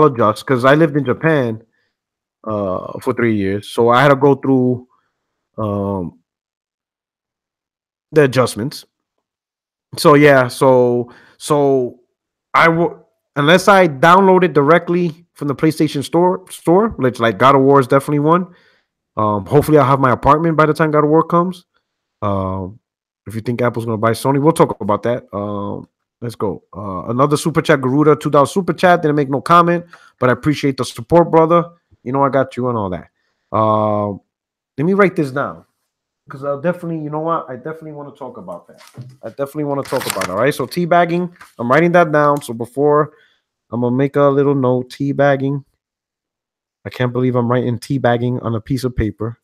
adjust because I lived in Japan for 3 years, so I had to go through the adjustments. So yeah, so I will, unless I download it directly from the PlayStation store, which like God of War is definitely one. Hopefully I'll have my apartment by the time God of War comes. If you think Apple's gonna buy Sony, we'll talk about that. Let's go. Another super chat, Garuda, $2 super chat. Didn't make no comment, but I appreciate the support, brother. I got you and all that. Let me write this down because I'll definitely, I definitely want to talk about that. I definitely want to talk about it. All right. So teabagging, I'm writing that down. So before I'm gonna make a little note, teabagging. I can't believe I'm writing teabagging on a piece of paper.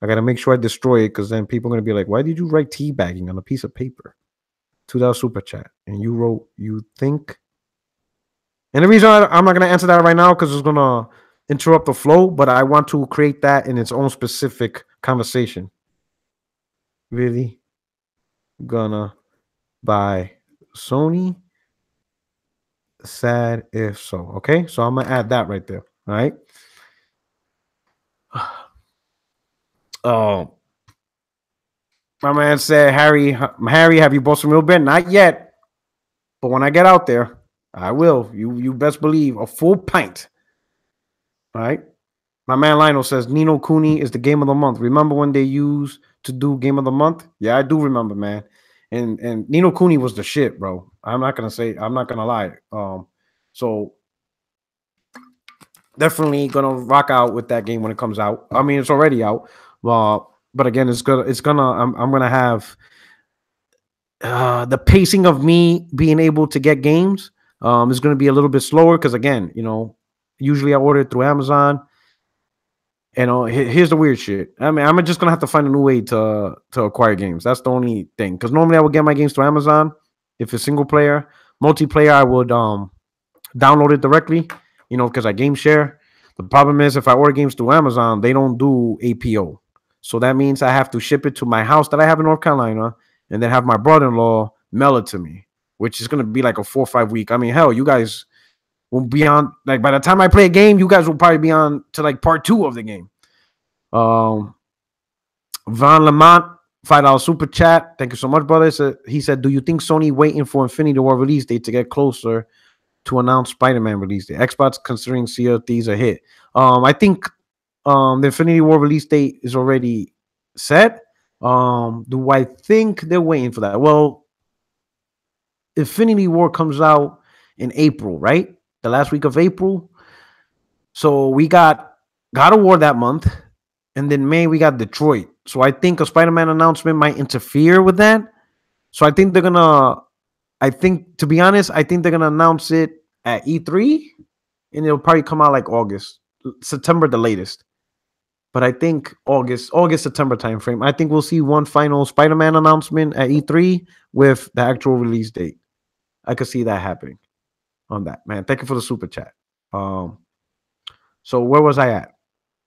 I gotta make sure I destroy it because then people are gonna be like, why did you write teabagging on a piece of paper? $2 super chat. And you wrote, you think And the reason I'm not gonna answer that right now because it's gonna interrupt the flow, but I want to create that in its own specific conversation. Really gonna buy Sony? Sad if so. Okay, so I'm gonna add that right there. All right. Oh, my man said, Harry, have you bought some real beer? Not yet, but when I get out there, I will. You best believe a full pint. All right. My man Lionel says Nino Cooney is the game of the month. Remember when they used to do game of the month? Yeah, I do remember, man. And Nino Cooney was the shit, bro. I'm not gonna lie. So definitely gonna rock out with that game when it comes out. I mean, it's already out. But again, I'm gonna have the pacing of me being able to get games is gonna be a little bit slower because again, usually I order it through Amazon. Here's the weird shit. I mean, I'm just gonna have to find a new way to acquire games. That's the only thing. Because normally I would get my games through Amazon. If it's single player, multiplayer, I would download it directly. Because I game share. The problem is if I order games through Amazon, they don't do APO. So that means I have to ship it to my house that I have in North Carolina, and then have my brother-in-law mail it to me, which is gonna be like a 4 or 5 week. I mean, hell, you guys will be on like by the time I play a game, you guys will probably be on to like part 2 of the game. Van Lamont, $5 super chat. Thank you so much, brother. He said, "Do you think Sony waiting for Infinity War release date to get closer to announce Spider-Man release date? Xbox considering Sea of Thieves a hit." I think the Infinity War release date is already set. Do I think they're waiting for that? Well, Infinity War comes out in April, right? The last week of April. So we got God of War that month, and then May we got Detroit. So I think a Spider-Man announcement might interfere with that. So I think they're gonna. To be honest, I think they're gonna announce it at E3, and it'll probably come out like August, September, the latest. But I think August, September timeframe. I think we'll see one final Spider-Man announcement at E3 with the actual release date. I could see that happening on that, man. Thank you for the super chat. So where was I at?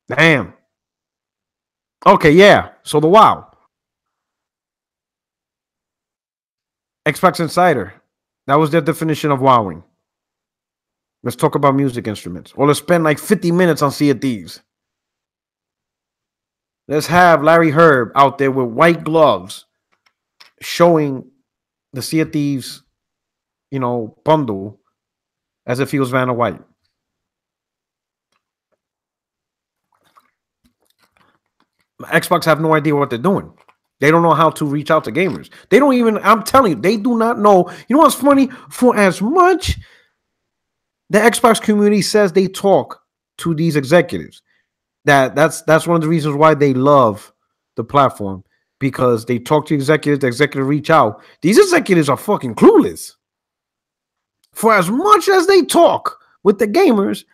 Damn. Okay, yeah. So the WoW. Xbox Insider. That was their definition of wowing. Let's talk about music instruments. Or let's spend like 50 minutes on Sea of Thieves. Let's have Larry Herb out there with white gloves showing the Sea of Thieves, bundle as if he was Vanna White. Xbox have no idea what they're doing. They don't know how to reach out to gamers. They don't even, I'm telling you, they do not know. You know what's funny? For as much the Xbox community says they talk to these executives, that's one of the reasons why they love the platform, because they talk to executives, the executives reach out. These executives are fucking clueless. For as much as they talk with the gamers,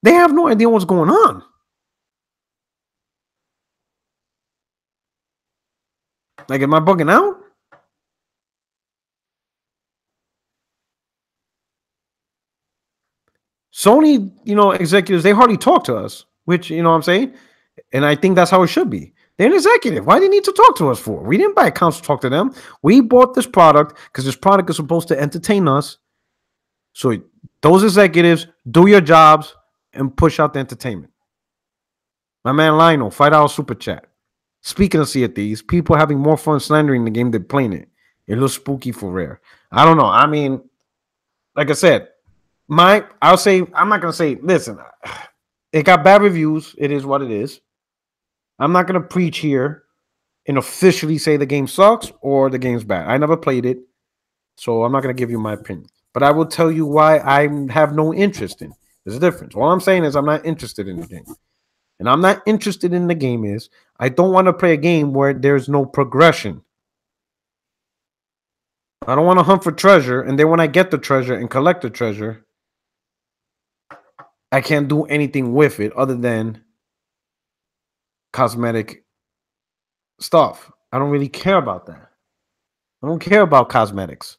they have no idea what's going on. Like, am I bugging out? Sony, executives, they hardly talk to us, which, what I'm saying? And I think that's how it should be. They're an executive. Why do they need to talk to us for? We didn't buy accounts to talk to them. We bought this product because this product is supposed to entertain us. So those executives, do your jobs and push out the entertainment. My man Lionel, $5 super chat. Speaking of Sea of Thieves, people having more fun slandering the game than playing it. It looks spooky for Rare. I don't know. I mean, like I said, I'll say, I'm not going to say, listen, it got bad reviews. It is what it is. I'm not going to preach here and officially say the game sucks or the game's bad. I never played it, so I'm not going to give you my opinion. But I will tell you why I have no interest in. There's a difference. All I'm saying is I'm not interested in the game. And I'm not interested in the game is I don't want to play a game where there's no progression. I don't want to hunt for treasure, and then when I get the treasure and collect the treasure, I can't do anything with it other than cosmetic stuff. I don't really care about that. I don't care about cosmetics.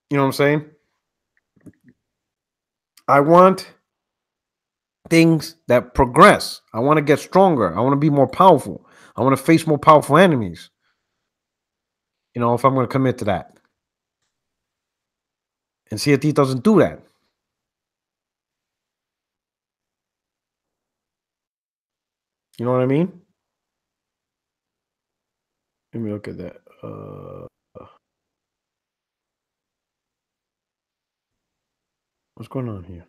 You know what I'm saying? I want things that progress. I want to get stronger. I want to be more powerful. I want to face more powerful enemies. You know, if I'm going to commit to that. And CFT doesn't do that. You know what I mean? Let me look at that. What's going on here?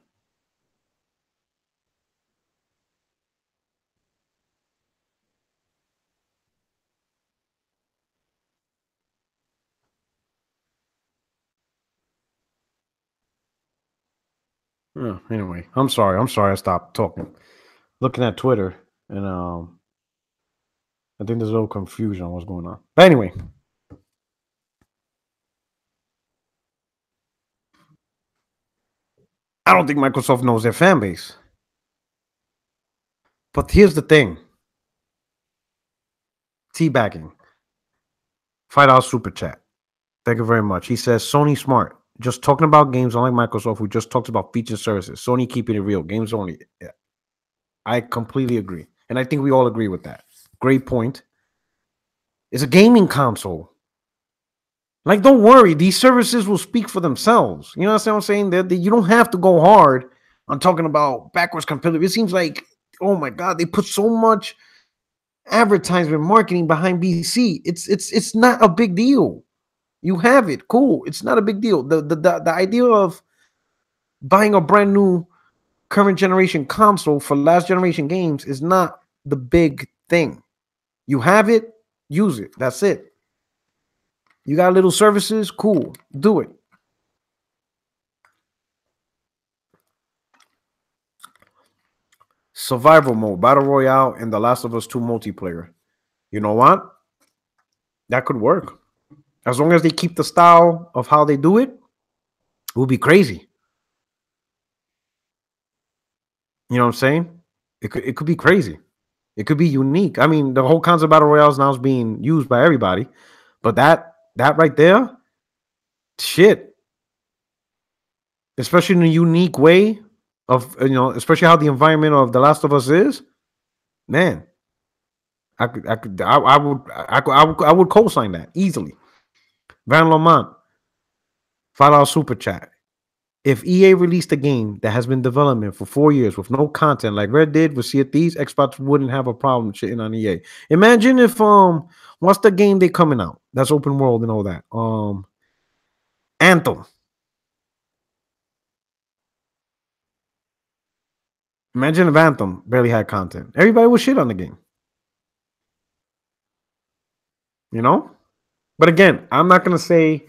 Oh, anyway, I'm sorry. I'm sorry I stopped talking. Looking at Twitter, and I think there's a little confusion on what's going on. But anyway, I don't think Microsoft knows their fan base. But here's the thing: teabagging. $5 super chat. Thank you very much. He says Sony smart. Just talking about games, unlike Microsoft, who just talks about feature services. Sony keeping it real. Games only. Yeah, I completely agree. And I think we all agree with that. Great point. It's a gaming console. Like, don't worry. These services will speak for themselves. You know what I'm saying? You don't have to go hard on talking about backwards compatibility. It seems like, oh my God, they put so much advertisement marketing behind BC. It's not a big deal. You have it. Cool. It's not a big deal. The idea of buying a brand new current generation console for last generation games is not the big thing. You have it, use it. That's it. You got little services, cool. Do it. Survival mode, battle royale, and The Last of Us 2 multiplayer. You know what? That could work. As long as they keep the style of how they do it, it will be crazy. You know what I'm saying? It could be crazy. It could be unique. I mean, the whole concept of battle royales now is being used by everybody, but that right there, shit, especially in a unique way of especially how the environment of The Last of Us is, man. I would co-sign that easily. Van Lamont, $5 super chat. If EA released a game that has been development for 4 years with no content, like Red did with Sea of Thieves, Xbox wouldn't have a problem shitting on EA. Imagine if what's the game they coming out that's open world and all that? Anthem. Imagine if Anthem barely had content. Everybody would shit on the game. You know? But again, I'm not gonna say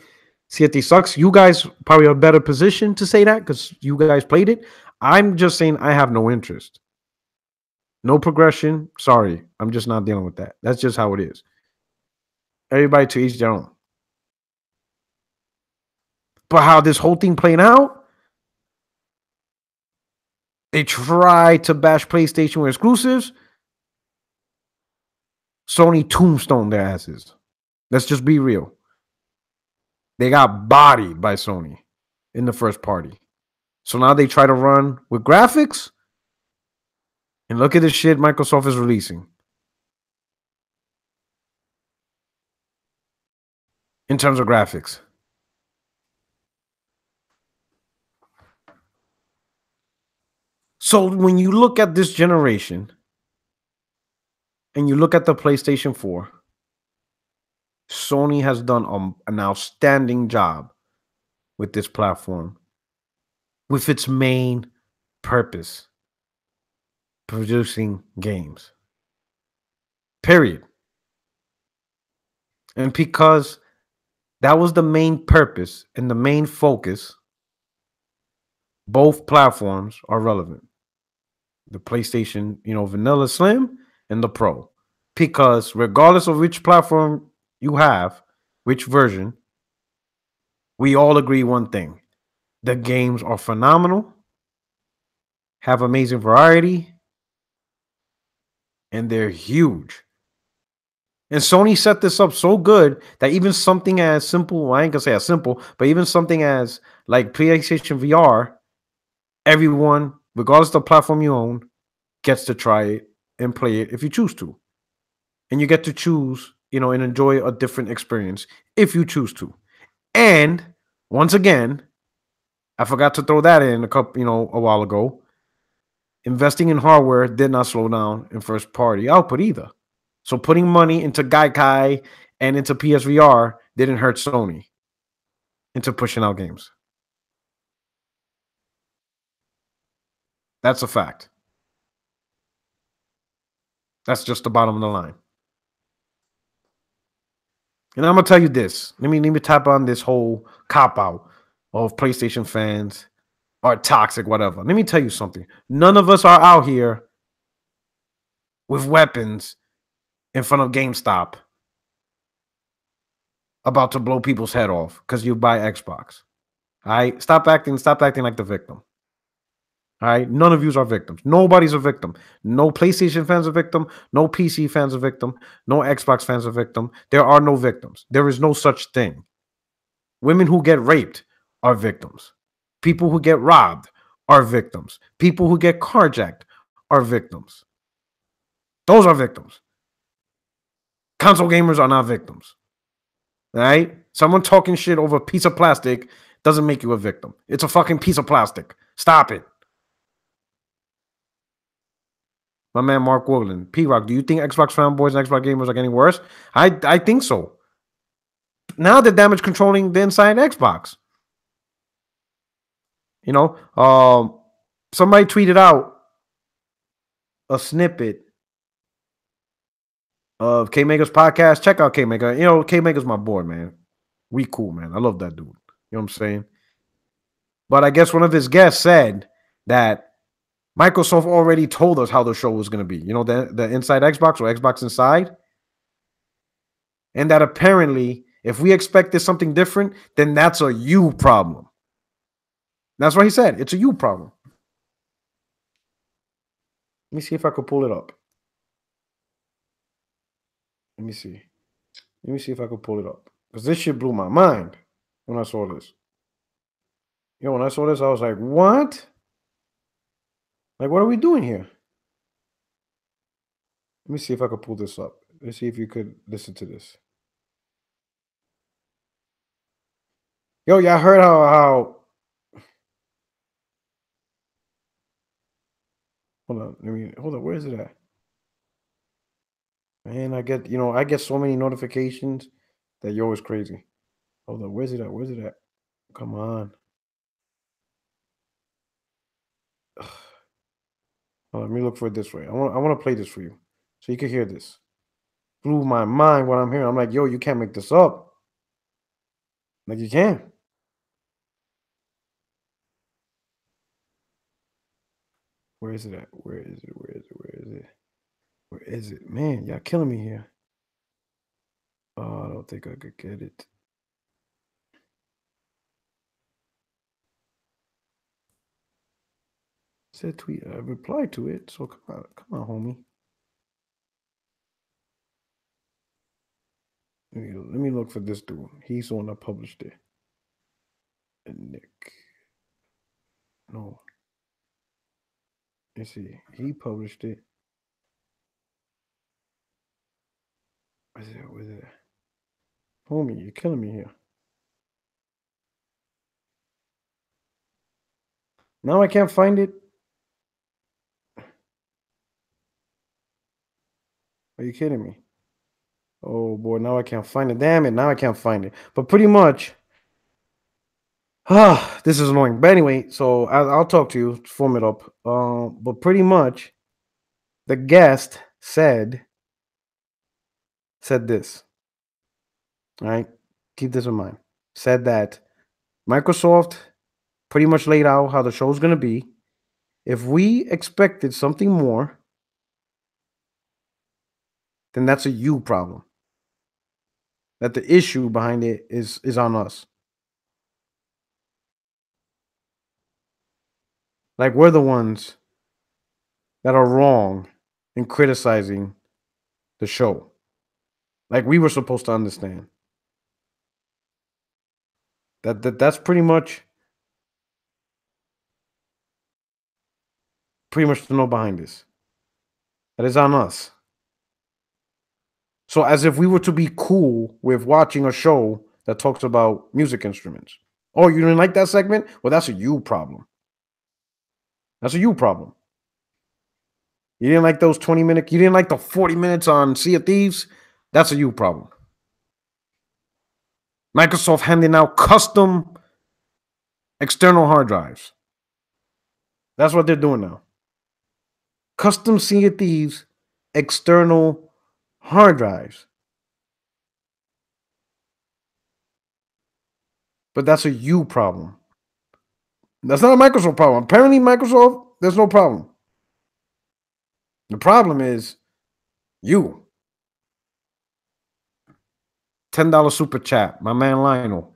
CFT sucks. You guys probably are a better position to say that because you guys played it. I'm just saying I have no interest. No progression. Sorry. I'm just not dealing with that. That's just how it is. Everybody to each their own. But how this whole thing played out, they tried to bash PlayStation with exclusives. Sony tombstone their asses. Let's just be real. They got bodied by Sony in the first party. So now they try to run with graphics. And look at the shit Microsoft is releasing. In terms of graphics. So when you look at this generation and you look at the PlayStation 4, Sony has done an outstanding job with this platform, with its main purpose, producing games. Period. And because that was the main purpose and the main focus, both platforms are relevant. The PlayStation, Vanilla Slim and the Pro. Because regardless of which platform you have, which version, we all agree one thing. The games are phenomenal, have amazing variety, and they're huge. And Sony set this up so good that even something as simple, well, I ain't gonna say as simple, but even something as like PlayStation VR, everyone, regardless of the platform you own, gets to try it and play it if you choose to. And you get to choose, and enjoy a different experience if you choose to. And once again, I forgot to throw that in a while ago. Investing in hardware did not slow down in first party output either. So putting money into Gaikai and into PSVR didn't hurt Sony into pushing out games. That's a fact. That's just the bottom of the line. And I'm gonna tell you this. Let me tap on this whole cop out of PlayStation fans are toxic, whatever. Let me tell you something. None of us are out here with weapons in front of GameStop about to blow people's head off because you buy Xbox. All right, stop acting like the victim. All right, none of you are victims. Nobody's a victim. No PlayStation fans are victim. No PC fans are victim. No Xbox fans are victim. There are no victims. There is no such thing. Women who get raped are victims. People who get robbed are victims. People who get carjacked are victims. Those are victims. Console gamers are not victims. All right? Someone talking shit over a piece of plastic doesn't make you a victim. It's a fucking piece of plastic. Stop it. My man Mark Woodland. P-Rock, do you think Xbox fanboys and Xbox gamers are getting worse? I think so. Now they're damage controlling the inside Xbox. Somebody tweeted out a snippet of K Mega's podcast. Check out K Mega. K Mega's my boy, man. We cool, man. I love that dude. You know what I'm saying? But I guess one of his guests said that Microsoft already told us how the show was going to be. The Inside Xbox or Xbox Inside. And that apparently, if we expected something different, then that's a you problem. That's what he said. It's a you problem. Let me see if I could pull it up. Let me see. Let me see if I could pull it up. Because this shit blew my mind when I saw this. When I saw this, I was like, what? Like, what are we doing here? Let me see if I could pull this up. Let's see if you could listen to this. Y'all heard how hold on, where is it at? Man, I get so many notifications that it's crazy. Hold on, where's it at? Where's it at? Come on. Hold on, let me look for it this way. I want to play this for you so you can hear this. Blew my mind what I'm hearing. I'm like, you can't make this up. Like, you can't. Where is it at? Where is it? Where is it? Where is it? Where is it? Man, y'all killing me here. Oh, I don't think I could get it. Said tweet. I replied to it. So come on, homie. Let me look for this dude. He's the one that published it. And Nick. No. Let's see. He published it. Where's it? Where's it? Homie, you're killing me here. Now I can't find it. Are you kidding me? Oh boy, now I can't find it. Damn it, now I can't find it. But pretty much, this is annoying. But anyway, so I'll talk to you, form it up. But pretty much, the guest said this. All right, keep this in mind. Said that Microsoft pretty much laid out how the show's gonna be. If we expected something more, then that's a you problem. That the issue behind it is on us. Like, we're the ones that are wrong in criticizing the show. Like we were supposed to understand. That's pretty much the know behind this. That is on us. So as if we were to be cool with watching a show that talks about music instruments. Oh, you didn't like that segment? Well, that's a you problem. That's a you problem. You didn't like those 20-minute, you didn't like the 40 minutes on Sea of Thieves? That's a you problem. Microsoft handing out custom external hard drives. That's what they're doing now. Custom Sea of Thieves external hard drives. But that's a you problem. That's not a Microsoft problem. Apparently, Microsoft, there's no problem. The problem is you. $10 super chat. My man Lionel.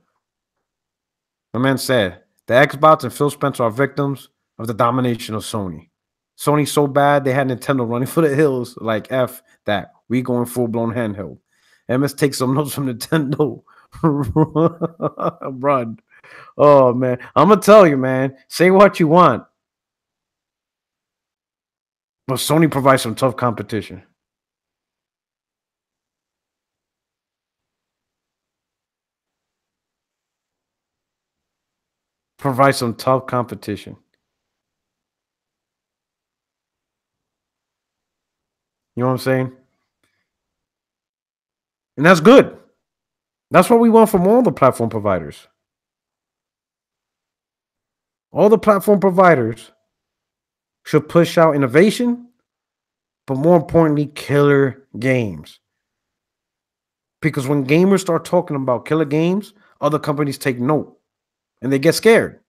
My man said, the Xbox and Phil Spencer are victims of the domination of Sony. Sony's so bad, they had Nintendo running for the hills. Like, F that. We going full-blown handheld. MS takes some notes from Nintendo. Run. Oh, man. I'm going to tell you, man. Say what you want. But Sony provides some tough competition. Provide some tough competition. You know what I'm saying? And that's good. That's what we want from all the platform providers. All the platform providers should push out innovation, but more importantly, killer games. Because when gamers start talking about killer games, other companies take note and they get scared.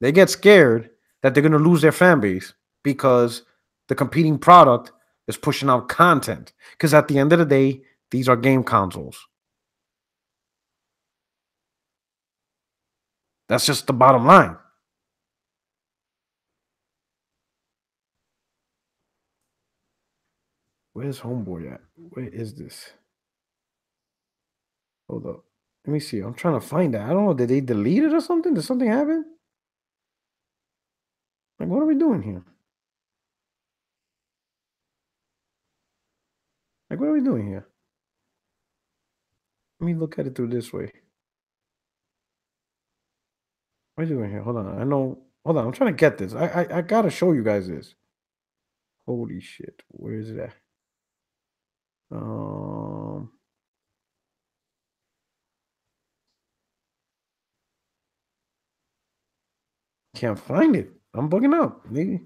They get scared that they're going to lose their fan base because the competing product is pushing out content. Because at the end of the day, these are game consoles. That's just the bottom line. Where's Homeboy at? Where is this? Hold up. Let me see. I'm trying to find that. I don't know. Did they delete it or something? Did something happen? Like, what are we doing here? Like, what are we doing here? Let me look at it through this way. What are you doing here? Hold on. I know. Hold on. I'm trying to get this. I gotta show you guys this. Holy shit. Where is it at? Can't find it. I'm bugging out. Maybe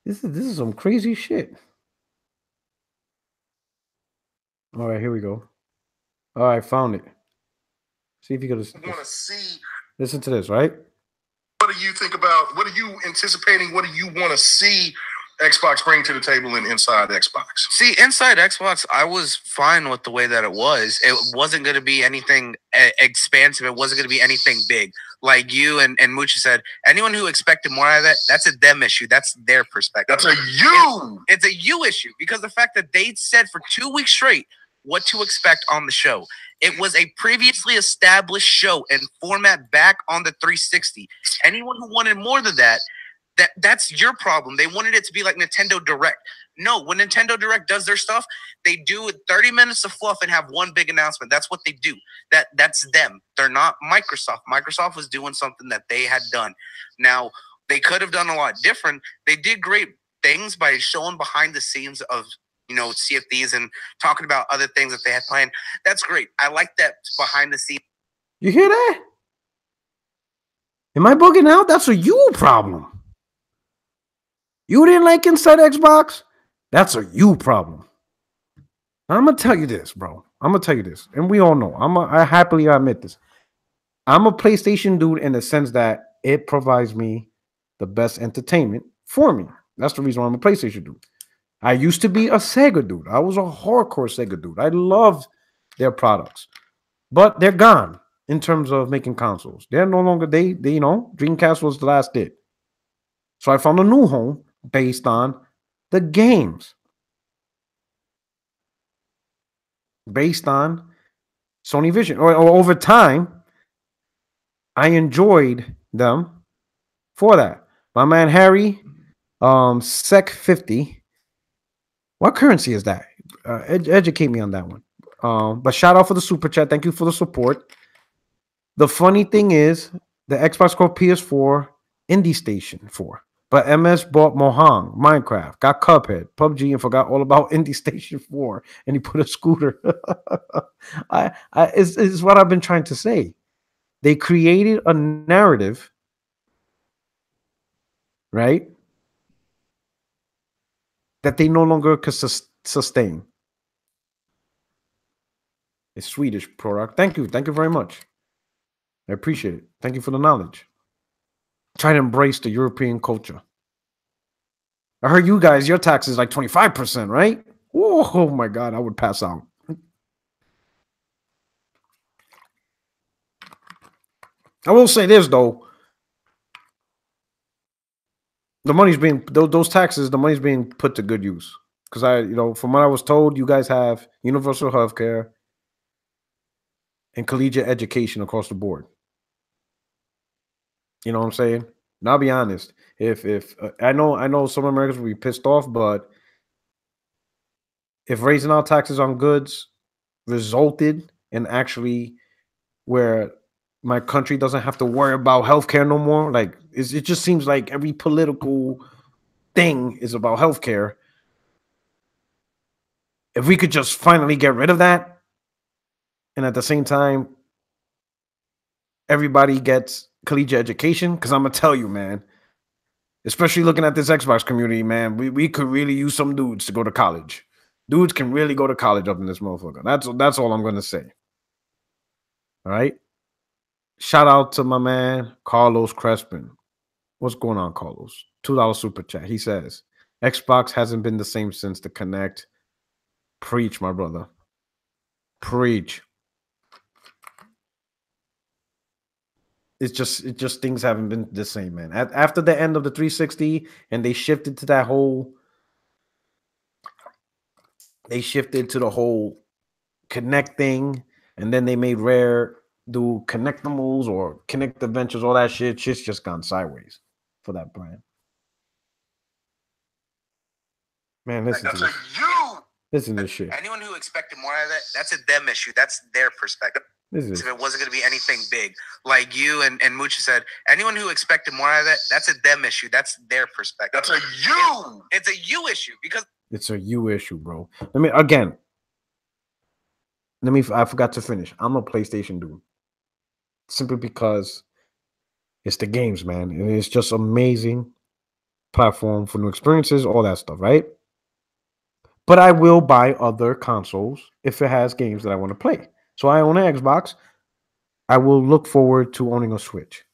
this is some crazy shit. All right, here we go. All right, found it. See if you can listen to this, right? What do you think about? What are you anticipating? What do you want to see Xbox bring to the table in Inside Xbox? See, Inside Xbox, I was fine with the way that it was. It wasn't going to be anything expansive. It wasn't going to be anything big. Like you and Mucha said, anyone who expected more out of that, that's a them issue. That's their perspective. That's a you. It's a you issue because the fact that they said for 2 weeks straight what to expect on the show. It was a previously established show and format back on the 360. Anyone who wanted more than that, that's your problem. They wanted it to be like Nintendo Direct. No, when Nintendo Direct does their stuff, they do 30 minutes of fluff and have one big announcement. That's what they do. That's them. They're not Microsoft. Microsoft was doing something that they had done. Now, they could have done a lot different. They did great things by showing behind the scenes of Sea of Thieves and talking about other things that they had planned. That's great. I like that behind the scenes. You hear that? Am I bugging out? That's a you problem. You didn't like Inside Xbox? That's a you problem. I'm gonna tell you this, bro. I'm gonna tell you this, and we all know. I happily admit this. I'm a PlayStation dude in the sense that it provides me the best entertainment for me. That's the reason why I'm a PlayStation dude. I used to be a Sega dude. I was a hardcore Sega dude. I loved their products, but they're gone in terms of making consoles. They're no longer they Dreamcast was the last hit. So I found a new home based on the games. based on Sony Vision. Or over time, I enjoyed them for that. My man Harry, Sec 50. What currency is that? Educate me on that one. But shout out for the super chat. Thank you for the support. The funny thing is, the Xbox called PS4 Indie Station 4. But MS bought Mohang, Minecraft, got Cuphead, PUBG, and forgot all about Indie Station 4. And he put a scooter. It's what I've been trying to say. They created a narrative, right, that they no longer could sustain. It's Swedish product. Thank you. Thank you very much. I appreciate it. Thank you for the knowledge. Try to embrace the European culture. I heard you guys, your tax is like 25%, right? Oh my God, I would pass out. I will say this though. The money's being, those taxes, the money's being put to good use. Because from what I was told, you guys have universal health care and collegiate education across the board. You know what I'm saying? And I'll be honest. If I know some Americans will be pissed off, but if raising our taxes on goods resulted in actually where my country doesn't have to worry about healthcare no more, like it just seems like every political thing is about healthcare. If we could just finally get rid of that, and at the same time, everybody gets collegiate education, because I'm gonna tell you, man, especially looking at this Xbox community, man, we could really use some dudes to go to college. Dudes can really go to college up in this motherfucker. That's all I'm gonna say. All right. Shout out to my man Carlos Crespin. What's going on, Carlos? $2 super chat. He says Xbox hasn't been the same since the Connect. Preach, my brother. Preach. It's just things haven't been the same, man. After the end of the 360, and they shifted to the whole Connect thing, and then they made Rare do Connectimals or Connect Adventures, all that shit. Shit's just gone sideways for that brand. Man, listen to this. Listen to this shit. Anyone who expected more out of that, that's a them issue. That's their perspective. If it wasn't going to be anything big, like you and Mucha said, anyone who expected more out of that, that's a them issue. That's their perspective. That's a you. It's a you issue because it's a you issue, bro. I forgot to finish. I'm a PlayStation dude. Simply because it's the games, man. And it's just amazing platform for new experiences, all that stuff, right? But I will buy other consoles if it has games that I want to play. So I own an Xbox. I will look forward to owning a Switch.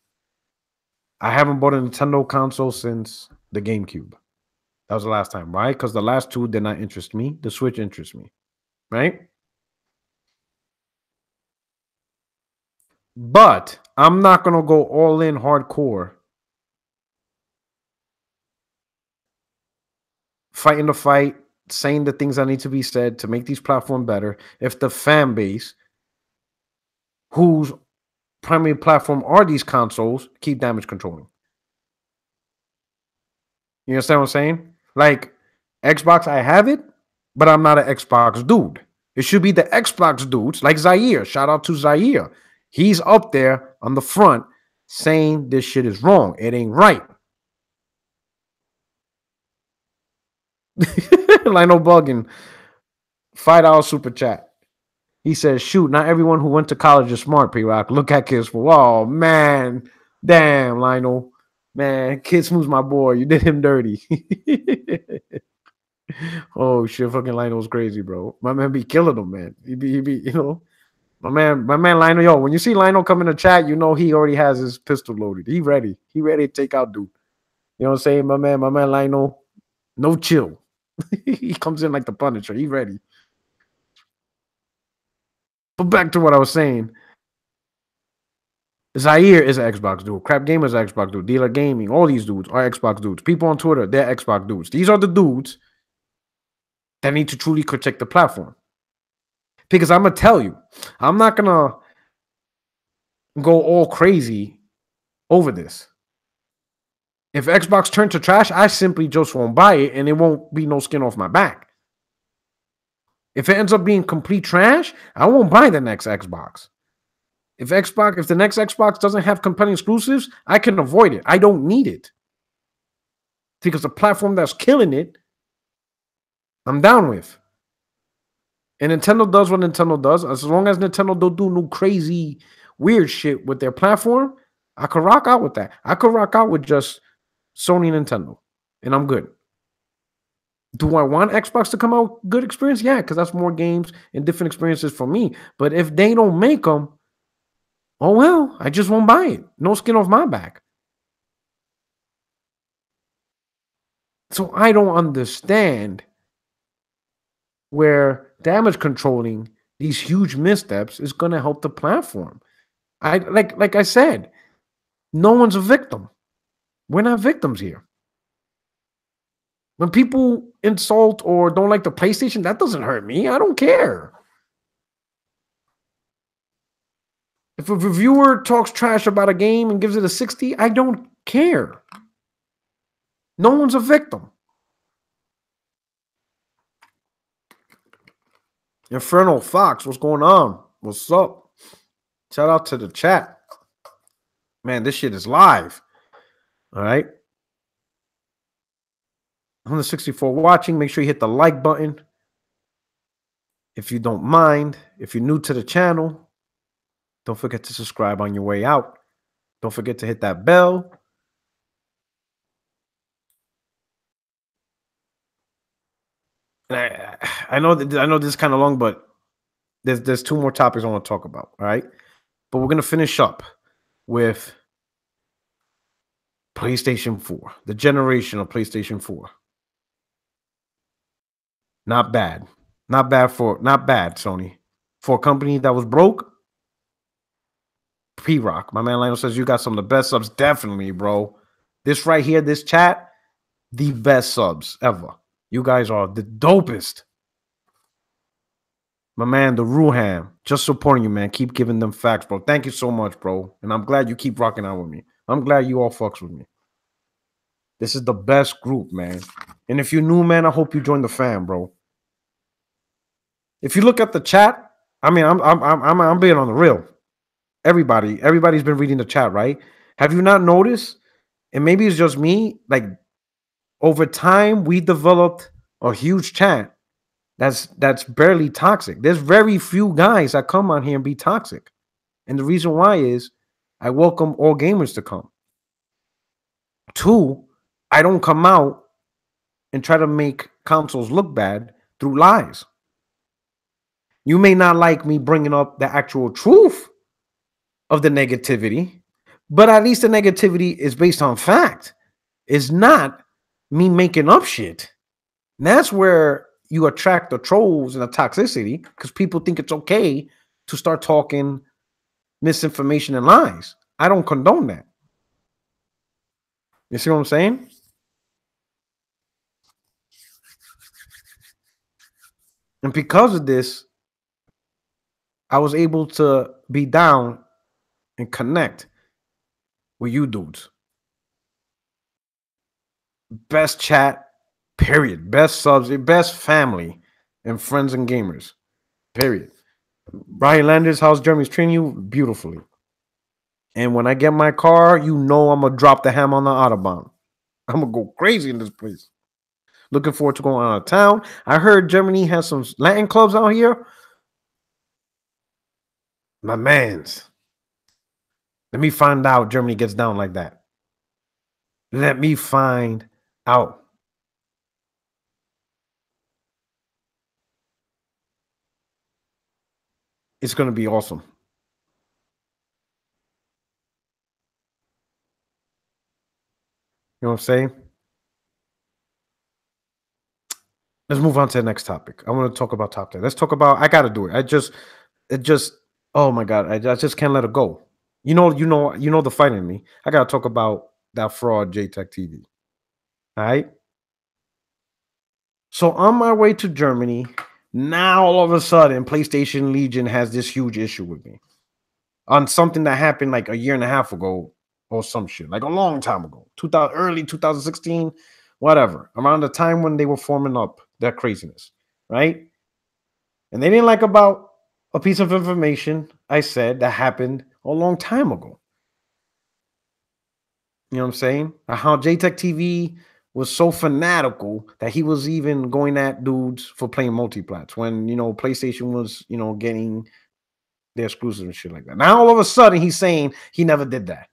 I haven't bought a Nintendo console since the GameCube. That was the last time, right? Because the last two did not interest me. The Switch interests me, right? But I'm not going to go all in hardcore. Fighting the fight, saying the things that need to be said to make these platforms better. If the fan base, whose primary platform are these consoles, keep damage controlling. You understand what I'm saying? Like, Xbox, I have it, but I'm not an Xbox dude. It should be the Xbox dudes, like Zaire. Shout out to Zaire. He's up there on the front saying this shit is wrong. It ain't right. Lionel Buggin, $5 super chat. He says, shoot, not everyone who went to college is smart, P-Rock. Look at Kids for oh man. Damn, Lionel. Man, Kid Smooth's my boy. You did him dirty. Oh shit, fucking Lionel's crazy, bro. My man be killing him, man. He be, you know. My man Lionel, yo, when you see Lionel come in the chat, you know he already has his pistol loaded. He ready. He ready to take out dude. You know what I'm saying? My man Lionel, no chill. He comes in like the Punisher. He ready. But back to what I was saying. Zaire is an Xbox dude. Crap Gamer is an Xbox dude. Dealer Gaming, all these dudes are Xbox dudes. People on Twitter, they're Xbox dudes. These are the dudes that need to truly protect the platform. Because I'm gonna tell you, I'm not gonna go all crazy over this. If Xbox turned to trash, I simply just won't buy it, and it won't be no skin off my back. If it ends up being complete trash, I won't buy the next Xbox. If the next Xbox doesn't have compelling exclusives, I can avoid it. I don't need it. Because the platform that's killing it, I'm down with. And Nintendo does what Nintendo does. As long as Nintendo don't do no crazy, weird shit with their platform, I could rock out with that. I could rock out with just Sony and Nintendo, and I'm good. Do I want Xbox to come out good experience? Yeah, because that's more games and different experiences for me. But if they don't make them, oh well, I just won't buy it. No skin off my back. So I don't understand where damage controlling these huge missteps is going to help the platform. Like I said, no one's a victim. We're not victims here. When people insult or don't like the PlayStation, that doesn't hurt me. I don't care. If a reviewer talks trash about a game and gives it a 60, I don't care. No one's a victim. Infernal Fox, what's going on? What's up? Shout out to the chat. Man, this shit is live. All right. 164 watching. Make sure you hit the like button. If you don't mind, if you're new to the channel, don't forget to subscribe on your way out. Don't forget to hit that bell. And I know this is kind of long, but there's two more topics I want to talk about. All right. But we're gonna finish up with PlayStation 4, the generation of PlayStation 4. Not bad. Not bad, Sony. For a company that was broke, P-Rock. My man Lionel says you got some of the best subs. Definitely, bro. This right here, this chat, the best subs ever. You guys are the dopest. My man, the Ruham, just supporting you, man. Keep giving them facts, bro. Thank you so much, bro. And I'm glad you keep rocking out with me. I'm glad you all fucks with me. This is the best group, man. And if you're new, man, I hope you join the fam, bro. If you look at the chat, I mean, I'm being on the real. Everybody's been reading the chat, right? Have you not noticed? And maybe it's just me. Like over time, we developed a huge chat that's barely toxic. There's very few guys that come on here and be toxic, and the reason why is I welcome all gamers to come. 2, I don't come out and try to make consoles look bad through lies. You may not like me bringing up the actual truth of the negativity, but at least the negativity is based on fact. It's not me making up shit. And that's where you attract the trolls and the toxicity, because people think it's okay to start talking misinformation and lies. I don't condone that. You see what I'm saying? And because of this, I was able to be down and connect with you dudes. Best chat, period. Best subs, best family and friends and gamers, period. Brian Landers, how's Jeremy's treating you? Beautifully. And when I get my car, you know I'm going to drop the ham on the Autobahn. I'm going to go crazy in this place. Looking forward to going out of town. I heard Germany has some Latin clubs out here. My mans. Let me find out Germany gets down like that. Let me find out. It's going to be awesome. You know what I'm saying? Let's move on to the next topic. I want to talk about top 10. Let's talk about, I got to do it. Oh my God. I just can't let it go. You know the fight in me. I got to talk about that fraud JTech TV. All right. So on my way to Germany, Now all of a sudden, PlayStation Legion has this huge issue with me on something that happened like a year and a half ago or some shit, like a long time ago, 2000, early 2016, whatever, around the time when they were forming up their craziness, right? And they didn't like about a piece of information I said that happened a long time ago. You know what I'm saying? How JTech TV was so fanatical that he was even going at dudes for playing multiplats when, you know, PlayStation was, you know, getting their exclusives and shit like that. Now all of a sudden he's saying he never did that.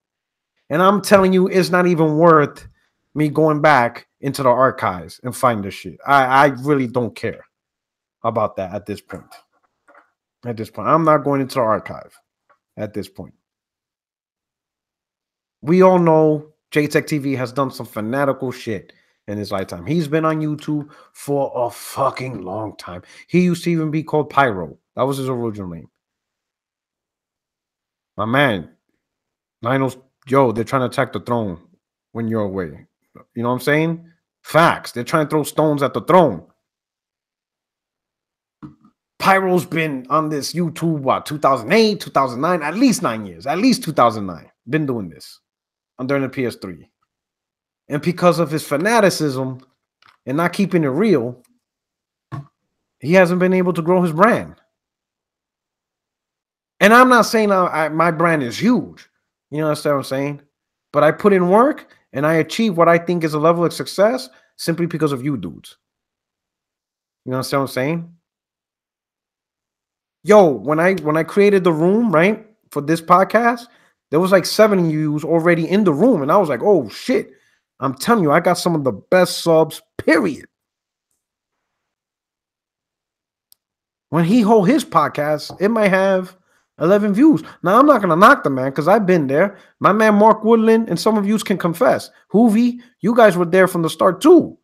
And I'm telling you, it's not even worth me going back into the archives and find this shit. I really don't care about that at this point. At this point, I'm not going into the archive at this point. We all know JTech TV has done some fanatical shit in his lifetime. He's been on YouTube for a fucking long time. He used to even be called Pyro. That was his original name. My man, Lionel's, yo, they're trying to attack the throne when you're away. You know what I'm saying? Facts. They're trying to throw stones at the throne. Pyro's been on this YouTube, what, 2008, 2009, at least 9 years, at least 2009. Been doing this during the PS3. And because of his fanaticism and not keeping it real, he hasn't been able to grow his brand. And I'm not saying my brand is huge. You understand what I'm saying? But I put in work and I achieve what I think is a level of success simply because of you dudes. You understand what I'm saying? Yo, when I created the room, right, for this podcast, there was like 7 of you already in the room. And I was like, oh shit. I'm telling you, I got some of the best subs, period. When he hold his podcast, it might have 11 views. Now, I'm not going to knock the man because I've been there. My man Mark Woodland and some of you can confess. Hoovy, you guys were there from the start too.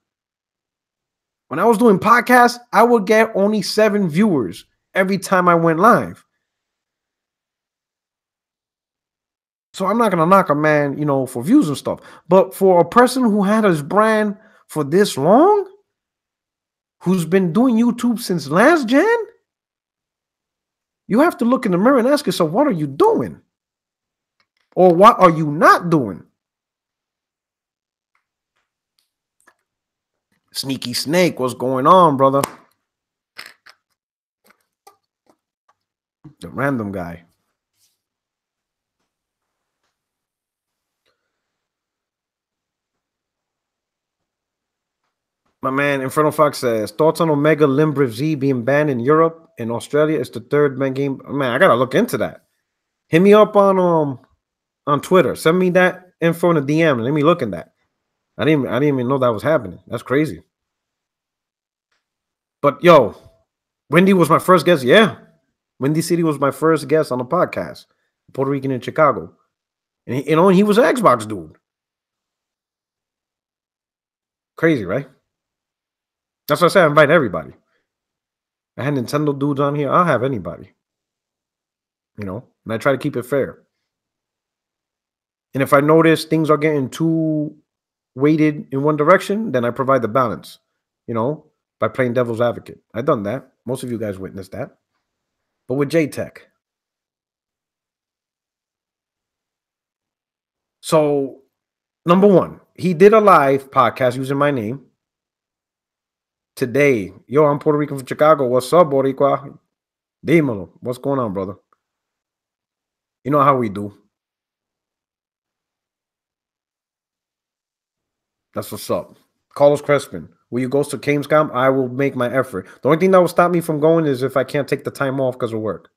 When I was doing podcasts, I would get only 7 viewers every time I went live. So I'm not going to knock a man, you know, for views and stuff. But for a person who had his brand for this long, who's been doing YouTube since last gen, you have to look in the mirror and ask yourself, what are you doing? Or what are you not doing? Sneaky Snake, what's going on, brother? The random guy. My man Inferno Fox says, thoughts on Omega Limbriv Z being banned in Europe and Australia? It's the third man game. Man, I gotta look into that. Hit me up on Twitter. Send me that info in a DM and let me look in that. I didn't even know that was happening. That's crazy. But yo, Wendy was my first guest. Yeah. Windy City was my first guest on the podcast. Puerto Rican in Chicago. And he was an Xbox dude. Crazy, right? That's what I said. I invite everybody. I had Nintendo dudes on here. I'll have anybody. You know, and I try to keep it fair. And if I notice things are getting too weighted in one direction, then I provide the balance, you know, by playing devil's advocate. I've done that. Most of you guys witnessed that. But with JTech. So, number one, he did a live podcast using my name. Today, yo, I'm Puerto Rican from Chicago. What's up, Boricua? Dímelo. What's going on, brother? You know how we do. That's what's up. Carlos Crespin, will you go to Gamescom? I will make my effort. The only thing that will stop me from going is if I can't take the time off because of work.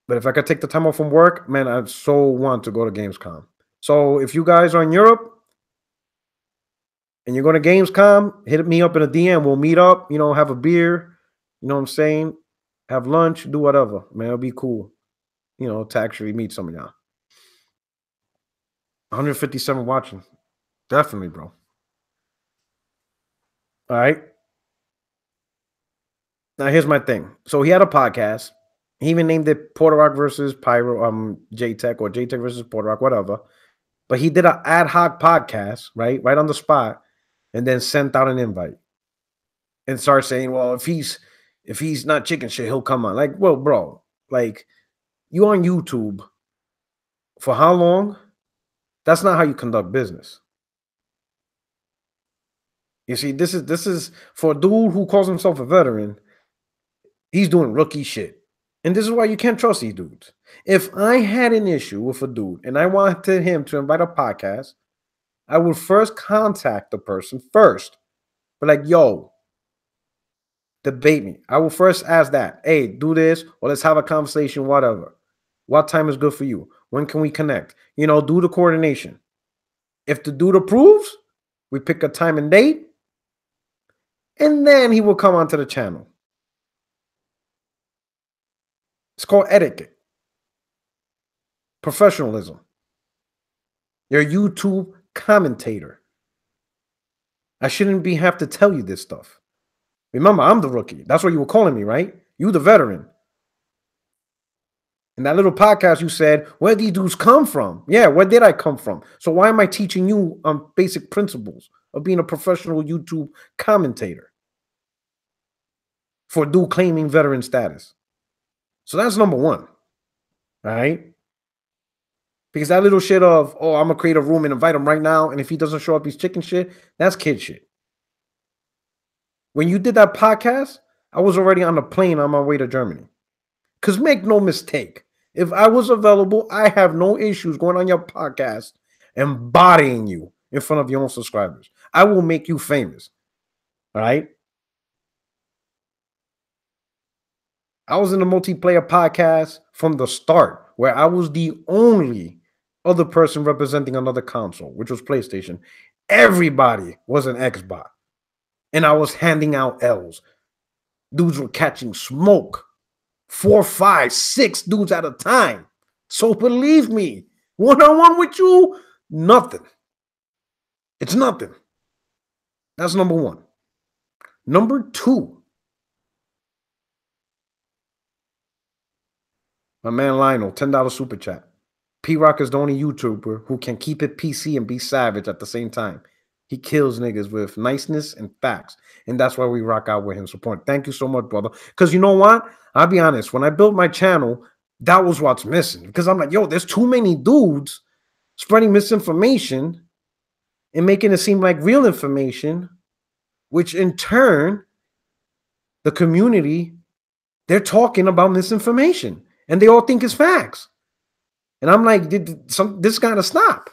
But if I could take the time off from work, man, I so want to go to Gamescom. So if you guys are in Europe and you're going to Gamescom, hit me up in a DM. We'll meet up, you know, have a beer, you know what I'm saying? Have lunch, do whatever. Man, it'll be cool, you know, to actually meet some of y'all. 157 watching. Definitely, bro. All right. Now, here's my thing. So he had a podcast. He even named it Puerto Rock versus Pyro, JTech or JTech versus Puerto Rock, whatever. But he did an ad hoc podcast, right on the spot, and then sent out an invite. and start saying, well, if he's not chicken shit, he'll come on. Like, well, bro, like, you on YouTube for how long? That's not how you conduct business. You see, this is for a dude who calls himself a veteran. He's doing rookie shit. And this is why you can't trust these dudes. If I had an issue with a dude and I wanted him to invite a podcast, I would first contact the person first. But like, yo, debate me. I will first ask that. Hey, do this, or let's have a conversation, whatever. What time is good for you? When can we connect? You know, do the coordination. If the dude approves, we pick a time and date, and then he will come onto the channel. It's called etiquette. Professionalism. You're a YouTube commentator. I shouldn't have to tell you this stuff. Remember, I'm the rookie. That's what you were calling me, right? You the veteran. In that little podcast, you said, where these dudes come from? Yeah, where did I come from? So why am I teaching you basic principles of being a professional YouTube commentator for a dude claiming veteran status? So that's number one, all right? Because that little shit of, oh, I'm going to create a room and invite him right now, and if he doesn't show up, he's chicken shit, that's kid shit. When you did that podcast, I was already on a plane on my way to Germany. Because make no mistake, if I was available, I have no issues going on your podcast and bodying you in front of your own subscribers. I will make you famous, all right? I was in the multiplayer podcast from the start, where I was the only other person representing another console, which was PlayStation. Everybody was an Xbox. And I was handing out L's. Dudes were catching smoke. 4, 5, 6 dudes at a time. So believe me, one-on-one with you, nothing. It's nothing. That's number one. Number two, my man Lionel, $10 super chat. P-Rock is the only YouTuber who can keep it PC and be savage at the same time. He kills niggas with niceness and facts. And that's why we rock out with him. Support. Thank you so much, brother. Because you know what? I'll be honest. When I built my channel, that was what's missing. Because I'm like, yo, there's too many dudes spreading misinformation and making it seem like real information, which in turn, the community, they're talking about misinformation. And they all think it's facts. And I'm like, this got to stop.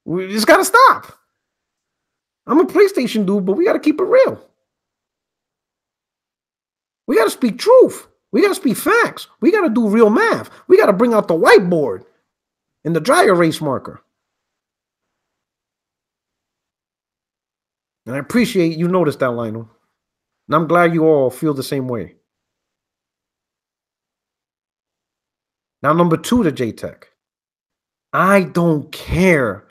We just got to stop. I'm a PlayStation dude, but we got to keep it real. We got to speak truth. We got to speak facts. We got to do real math. We got to bring out the whiteboard and the dry erase marker. And I appreciate you noticed that, Lionel. And I'm glad you all feel the same way. Now, number two to J-Tech. I don't care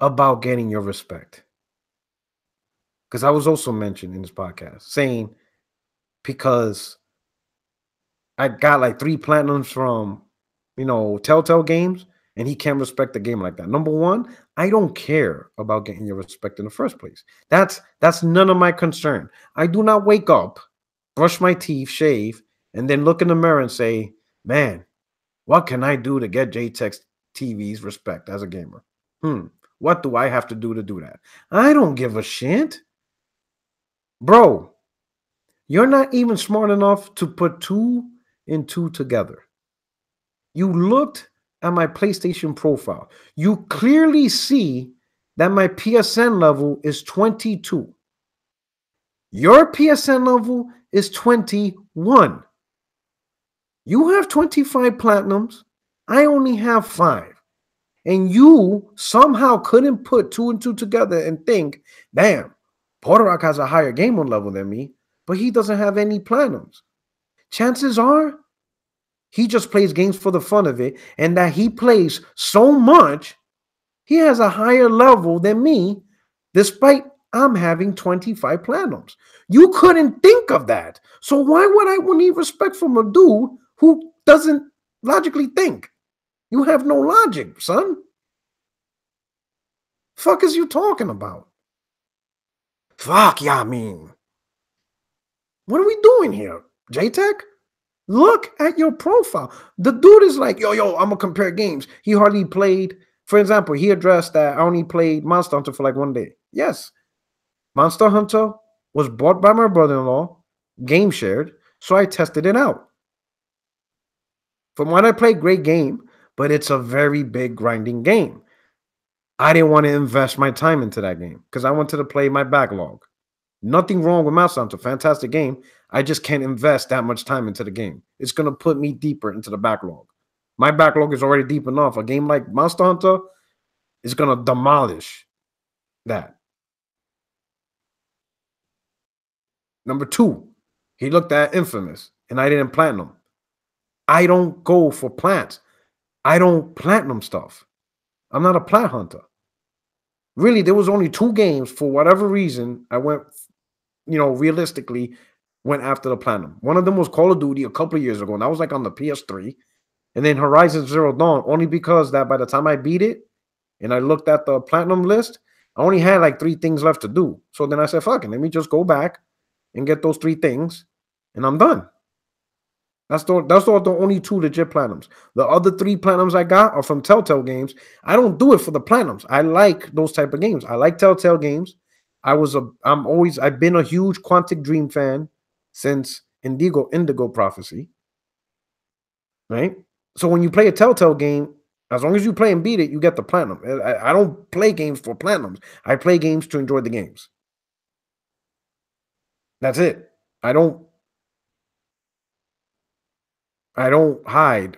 about getting your respect. Because I was also mentioned in this podcast saying, because I got like 3 platinums from, Telltale Games, and he can't respect the game like that. Number one, I don't care about getting your respect in the first place. That's none of my concern. I do not wake up, brush my teeth, shave, and then look in the mirror and say, man, what can I do to get J-Tech TV's respect as a gamer? What do I have to do that? I don't give a shit. Bro, you're not even smart enough to put 2 and 2 together. You looked at my PlayStation profile. You clearly see that my PSN level is 22. Your PSN level is 21. You have 25 platinums. I only have 5. And you somehow couldn't put 2 and 2 together and think, damn, Porterock has a higher gamer level than me, but he doesn't have any platinums. Chances are he just plays games for the fun of it, and that he plays so much, he has a higher level than me, despite I'm having 25 platinums. You couldn't think of that. So why would I need respect from a dude who doesn't logically think? You have no logic, son. Fuck is you talking about? Fuck, yeah, I mean. What are we doing here, J-Tech? Look at your profile. The dude is like, yo, I'm gonna compare games. He hardly played. For example, he addressed that I only played Monster Hunter for like 1 day. Yes, Monster Hunter was bought by my brother-in-law, game shared, so I tested it out. From what I played, great game, but it's a very big grinding game. I didn't want to invest my time into that game because I wanted to play my backlog. Nothing wrong with Monster Hunter, fantastic game. I just can't invest that much time into the game. It's gonna put me deeper into the backlog. My backlog is already deep enough. A game like Monster Hunter is gonna demolish that. Number two, he looked at Infamous, and I didn't platinum. I don't go for plants. I don't platinum stuff. I'm not a plat hunter. Really, there was only 2 games for whatever reason I went, realistically went after the platinum. One of them was Call of Duty a couple of years ago, and that was like on the PS3. And then Horizon Zero Dawn, only because that by the time I beat it and I looked at the platinum list, I only had like 3 things left to do. So then I said, fuck it, let me just go back and get those 3 things, and I'm done. That's the only 2 legit platinums. The other 3 platinums I got are from Telltale games. I don't do it for the platinums. I like those type of games. I like Telltale games. I've been a huge Quantic Dream fan since Indigo Prophecy. Right? So when you play a Telltale game, as long as you play and beat it, you get the platinum. I don't play games for platinums. I play games to enjoy the games. That's it. I don't hide.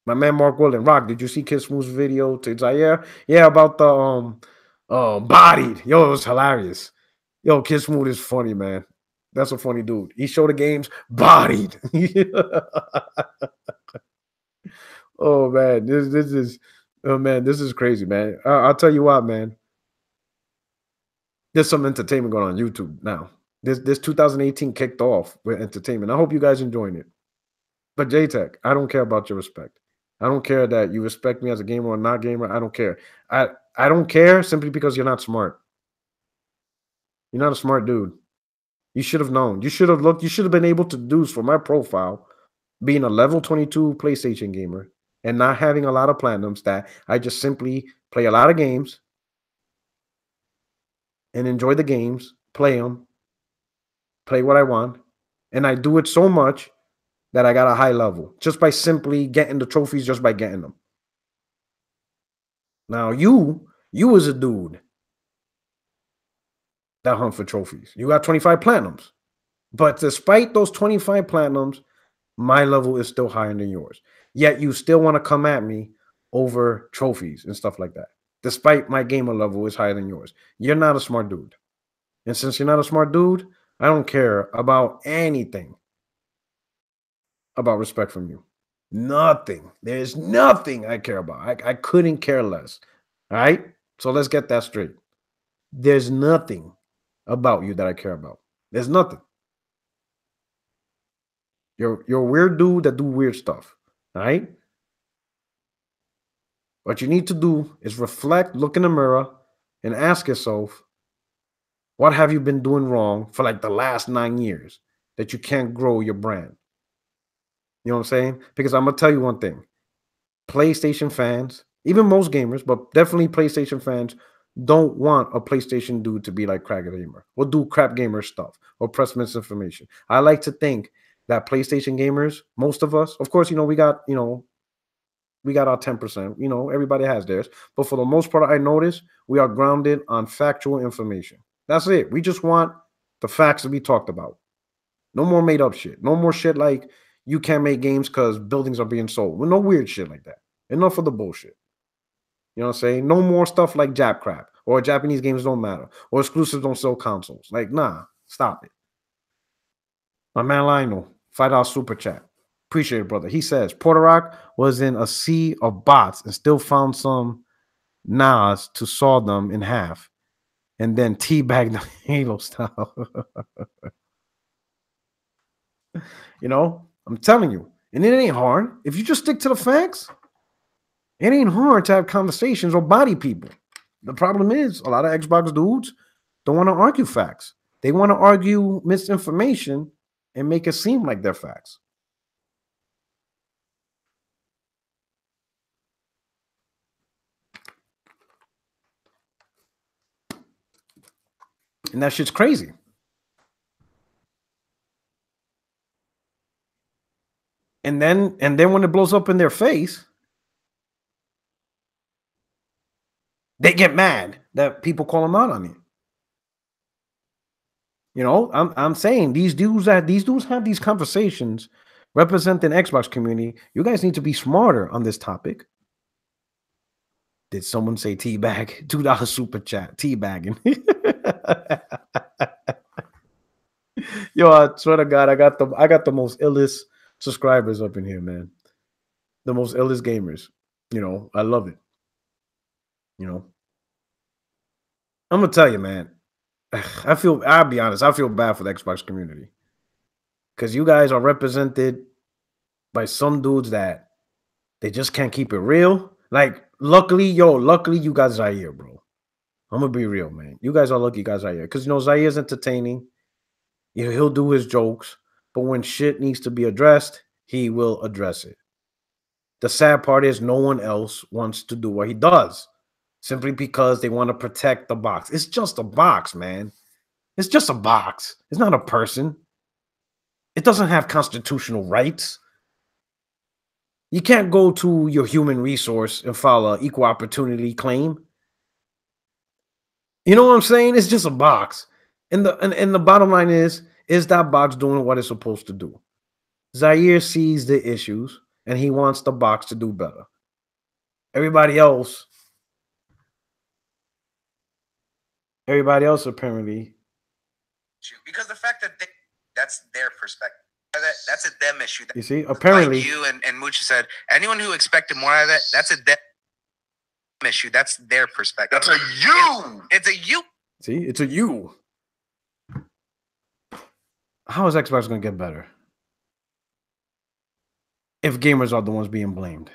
My man Mark Willen, Rock, did you see Kid Smooth's video to Zaire? Yeah, about the bodied. Yo, it was hilarious. Yo, Kid Smooth is funny, man. That's a funny dude. He showed the games bodied. Oh man, this is crazy, man. I'll tell you what, man. There's some entertainment going on YouTube now. This 2018 kicked off with entertainment. I hope you guys enjoying it. But J-Tech, I don't care about your respect. I don't care that you respect me as a gamer or not gamer. I don't care. I don't care simply because you're not smart. You're not a smart dude. You should have known. You should have looked. You should have been able to deduce from my profile, being a level 22 PlayStation gamer and not having a lot of platinums, that I just simply play a lot of games and enjoy the games, play them, play what I want. And I do it so much that I got a high level just by simply getting the trophies, just by getting them. Now you as a dude that hunt for trophies, you got 25 platinums. But despite those 25 platinums, my level is still higher than yours. Yet you still want to come at me over trophies and stuff like that. Despite my gamer level is higher than yours. You're not a smart dude. And since you're not a smart dude, I don't care about anything about respect from you. Nothing. There's nothing I care about. I couldn't care less. All right? So let's get that straight. There's nothing about you that I care about. There's nothing. You're a weird dude that do weird stuff. All right? What you need to do is reflect, look in the mirror, and ask yourself, what have you been doing wrong for like the last 9 years that you can't grow your brand? You know what I'm saying? Because I'm going to tell you one thing. PlayStation fans, even most gamers, but definitely PlayStation fans, don't want a PlayStation dude to be like Crap Gamer or do crap gamer stuff or press misinformation. I like to think that PlayStation gamers, most of us, of course, we got our 10%. Everybody has theirs. But for the most part, I notice we are grounded on factual information. That's it. We just want the facts to be talked about. No more made up shit. No more shit like you can't make games because buildings are being sold. Well, no weird shit like that. Enough of the bullshit. You know what I'm saying? No more stuff like Jap crap or Japanese games don't matter or exclusives don't sell consoles. Like, nah, stop it. My man Lionel, $5 super chat. Appreciate it, brother. He says Puerto Rock was in a sea of bots and still found some Nas to saw them in half and then teabag the Halo style. I'm telling you. And it ain't hard. If you just stick to the facts, it ain't hard to have conversations or body people. The problem is a lot of Xbox dudes don't want to argue facts. They want to argue misinformation and make it seem like they're facts. And that shit's crazy. And then when it blows up in their face, they get mad that people call them out on it. You know, I'm saying these dudes have these conversations representing Xbox community. You guys need to be smarter on this topic. Did someone say teabag? $2 super chat. Teabagging. Yo, I swear to God, I got the most illest subscribers up in here, man. The most illest gamers. You know, I love it. You know. I'm gonna tell you, man. I'll be honest, I feel bad for the Xbox community. Because you guys are represented by some dudes that they just can't keep it real. Like, luckily you guys are here, bro. I'm gonna be real, man. You guys are lucky you guys are here. Because you know Zaire's entertaining. You know, he'll do his jokes, but when shit needs to be addressed, he will address it. The sad part is no one else wants to do what he does. Simply because they want to protect the box. It's just a box, man. It's just a box. It's not a person. It doesn't have constitutional rights. You can't go to your human resource and file an equal opportunity claim. You know what I'm saying? It's just a box. And the bottom line is that box doing what it's supposed to do? Zaire sees the issues and he wants the box to do better. Everybody else apparently. Because the fact that that's their perspective. That's a them issue. You see, apparently like you and Mucha said, anyone who expected more out of that, that's a them issue. That's their perspective. That's a you. It's a you. See, it's a you. How is Xbox going to get better if gamers are the ones being blamed?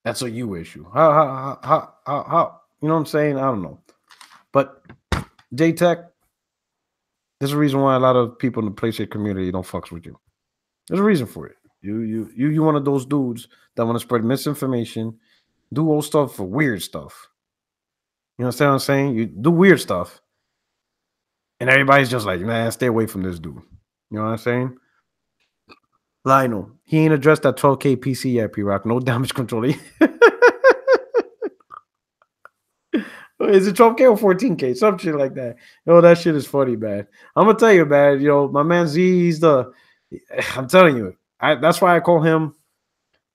That's a you issue. How? You know what I'm saying? I don't know. But J-Tech, there's a reason why a lot of people in the PlayStation community don't fucks with you. There's a reason for it. You one of those dudes that want to spread misinformation, do old stuff for weird stuff. You understand what I'm saying? You do weird stuff, and everybody's just like, man, stay away from this dude. You know what I'm saying? Lionel, he ain't addressed that 12K PC yet, P-Rock. No damage control. Is it 12K or 14K? Some shit like that. Yo, that shit is funny, man. I'm gonna tell you, man. You know, my man Z, I'm telling you, that's why I call him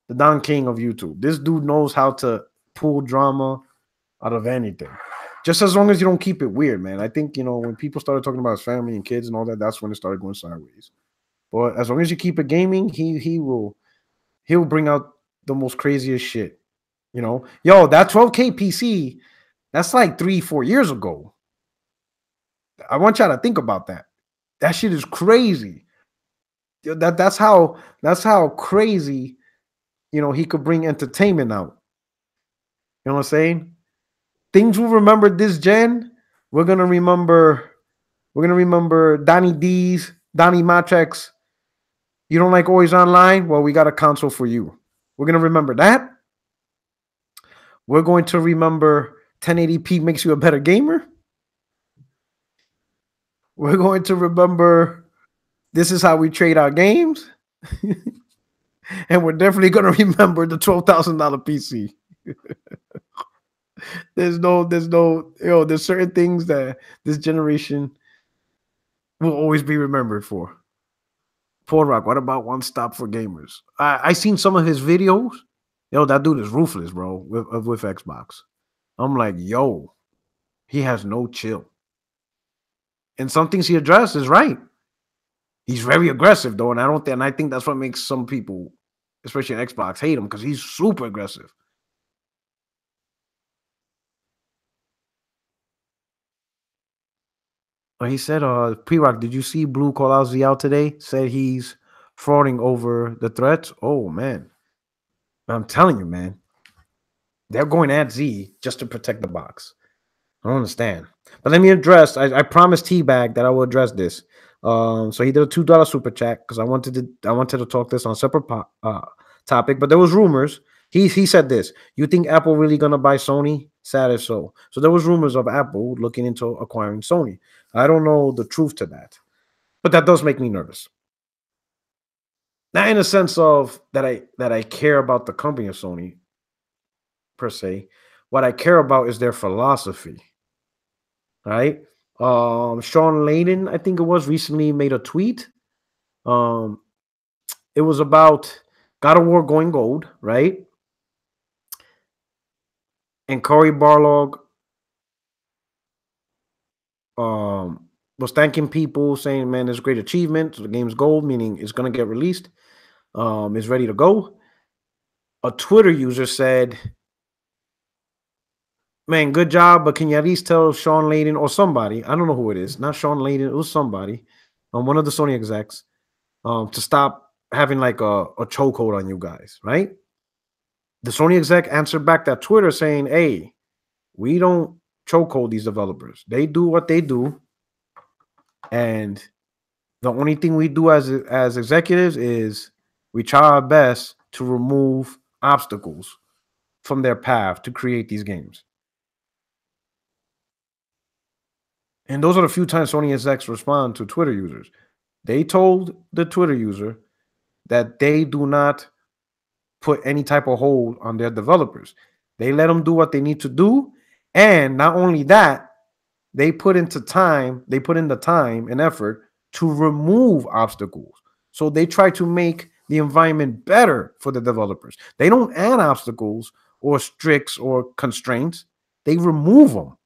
the Don King of YouTube. This dude knows how to pull drama out of anything. Just as long as you don't keep it weird, man. I think, you know, when people started talking about his family and kids and all that, that's when it started going sideways. But as long as you keep it gaming, he'll bring out the most craziest shit. You know, yo, that 12K PC, that's like 3-4 years ago. I want y'all to think about that. That shit is crazy. That's how crazy, you know, he could bring entertainment out. You know what I'm saying? Things we'll remember this gen. We're gonna remember Donnie D's, Donnie Matrix. You don't like always online? Well, we got a console for you. We're gonna remember that. We're going to remember 1080p makes you a better gamer. We're going to remember this is how we trade our games. And we're definitely going to remember the $12,000 PC. There's certain things that this generation will always be remembered for. Paul Rock, what about One Stop for Gamers? I seen some of his videos. Yo, that dude is ruthless, bro, with Xbox. I'm like, yo, he has no chill. And some things he addressed is right. He's very aggressive, though, and I think that's what makes some people, especially in Xbox, hate him, because he's super aggressive. But he said, P-Rock, did you see Blue call out Z out today? Said he's frauding over the threats. Oh, man. I'm telling you, man. They're going at Z just to protect the box. I don't understand. But let me address. I promised T-Bag that I will address this. So he did a $2 super chat because I wanted to talk this on a separate topic. But there was rumors. He said this. You think Apple really gonna buy Sony? Sad as so. So there was rumors of Apple looking into acquiring Sony. I don't know the truth to that, but that does make me nervous. Not in a sense of that I care about the company of Sony per se. What I care about is their philosophy. Right? Sean Layden, I think it was, recently made a tweet. It was about God of War going gold, right? And Cory Barlog was thanking people, saying, "Man, it's a great achievement. The game's gold, meaning it's gonna get released. It's ready to go." A Twitter user said, "Man, good job, but can you at least tell Sean Layden or somebody? I don't know who it is. Not Sean Layden. It was somebody, one of the Sony execs, to stop having like a chokehold on you guys, right?" The Sony exec answered back that Twitter saying, "Hey, we don't chokehold these developers. They do what they do, and the only thing we do as executives is we try our best to remove obstacles from their path to create these games." And those are the few times Sony execs respond to Twitter users. They told the Twitter user that they do not put any type of hold on their developers. They let them do what they need to do. And not only that, they put in the time and effort to remove obstacles. So they try to make the environment better for the developers. They don't add obstacles or tricks or constraints. They remove them.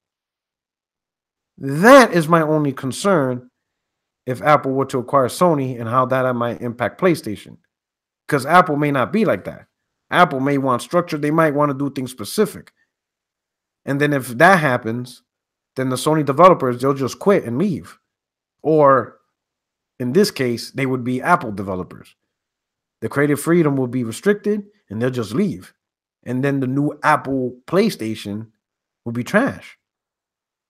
That is my only concern if Apple were to acquire Sony and how that might impact PlayStation. Because Apple may not be like that. Apple may want structure. They might want to do things specific. And then if that happens, then the Sony developers, they'll just quit and leave. Or in this case, they would be Apple developers. The creative freedom will be restricted and they'll just leave. And then the new Apple PlayStation will be trash.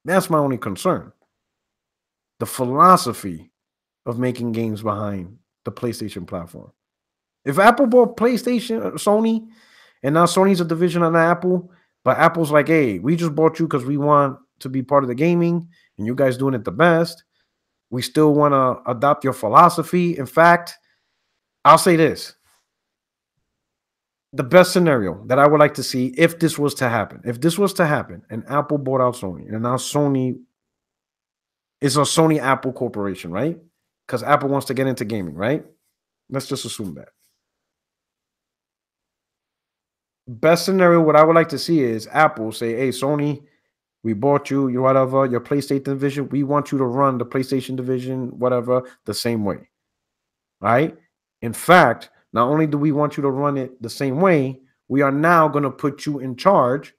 That's my only concern. The philosophy of making games behind the PlayStation platform. If Apple bought PlayStation, Sony, and now Sony's a division of Apple, but Apple's like, "Hey, we just bought you because we want to be part of the gaming, and you guys doing it the best. We still want to adopt your philosophy." In fact, I'll say this. The best scenario that I would like to see if this was to happen, and Apple bought out Sony, and now Sony is a Sony Apple corporation, right? Because Apple wants to get into gaming, right? Let's just assume that. Best scenario, what I would like to see is Apple say, "Hey, Sony, we bought you, your PlayStation division. We want you to run the PlayStation division, whatever, the same way." Right? In fact, not only do we want you to run it the same way, we are now going to put you in charge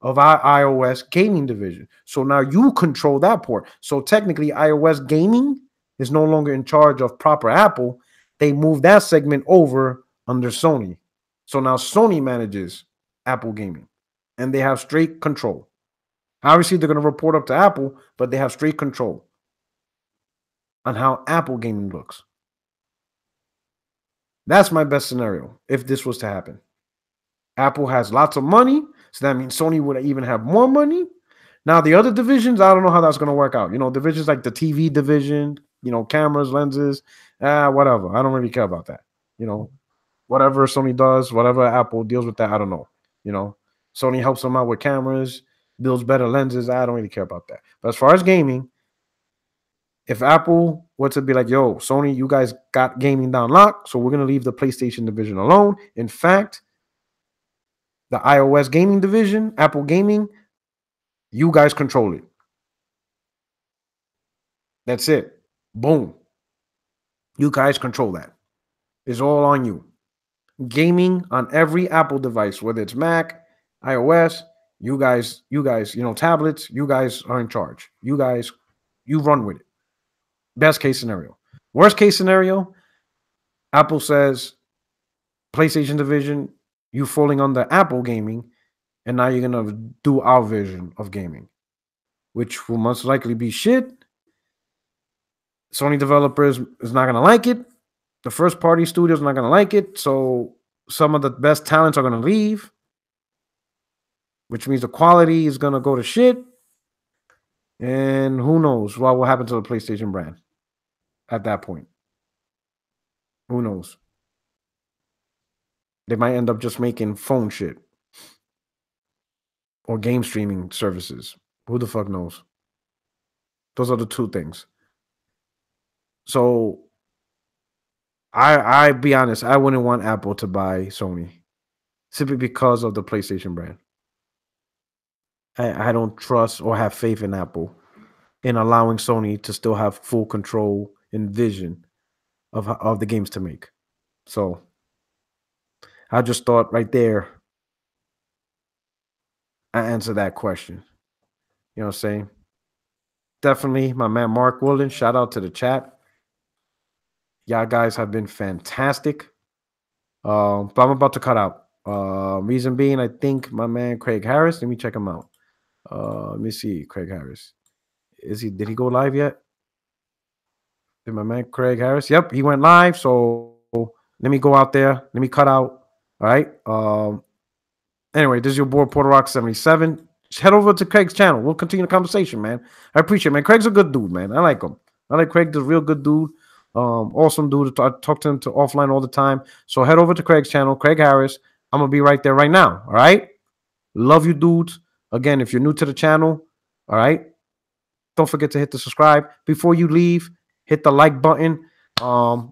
of our iOS gaming division. So now you control that port. So technically, iOS gaming is no longer in charge of proper Apple. They moved that segment over under Sony. So now Sony manages Apple gaming, and they have straight control. Obviously, they're going to report up to Apple, but they have straight control on how Apple gaming looks. That's my best scenario if this was to happen. Apple has lots of money, so that means Sony would even have more money. Now, the other divisions, I don't know how that's going to work out. Divisions like the TV division, cameras, lenses, whatever. I don't really care about that. Whatever Sony does, whatever Apple deals with that, I don't know. Sony helps them out with cameras, builds better lenses. I don't really care about that. But as far as gaming, if Apple were to be like, "Yo, Sony, you guys got gaming down lock, so we're going to leave the PlayStation division alone." In fact, the iOS gaming division, Apple Gaming, you guys control it. That's it. Boom. You guys control that. It's all on you. Gaming on every Apple device, whether it's Mac, iOS, you guys, tablets, you guys are in charge. You run with it. Best case scenario. Worst case scenario, Apple says, PlayStation division, you falling under Apple gaming, and now you're going to do our vision of gaming. which will most likely be shit. Sony developers is not gonna like it. The first party studios not gonna like it. So some of the best talents are gonna leave, which means the quality is gonna go to shit. And who knows what will happen to the PlayStation brand at that point? Who knows? They might end up just making phone shit or game streaming services. Who the fuck knows? Those are the two things. So I be honest, I wouldn't want Apple to buy Sony simply because of the PlayStation brand. I don't trust or have faith in Apple in allowing Sony to still have full control and vision of the games to make. So I just thought right there I answered that question. You know what I'm saying? Definitely my man Mark Woolen. Shout out to the chat. Y'all guys have been fantastic. But I'm about to cut out. Reason being, I think my man Craig Harris. Let me check him out. Let me see, Craig Harris. Did he go live yet? Did my man Craig Harris? Yep, he went live. So let me go out there. Let me cut out. All right. Anyway, this is your boy Porter Rock 77. Just head over to Craig's channel. We'll continue the conversation, man. I appreciate it, man. Craig's a good dude, man. I like him. I like Craig. He's a real good dude. Awesome dude. I talk to him offline all the time. So head over to Craig's channel, Craig Harris. I'm gonna be right there right now. All right. Love you, dudes. Again, if you're new to the channel, all right, don't forget to hit the subscribe. Before you leave, hit the like button.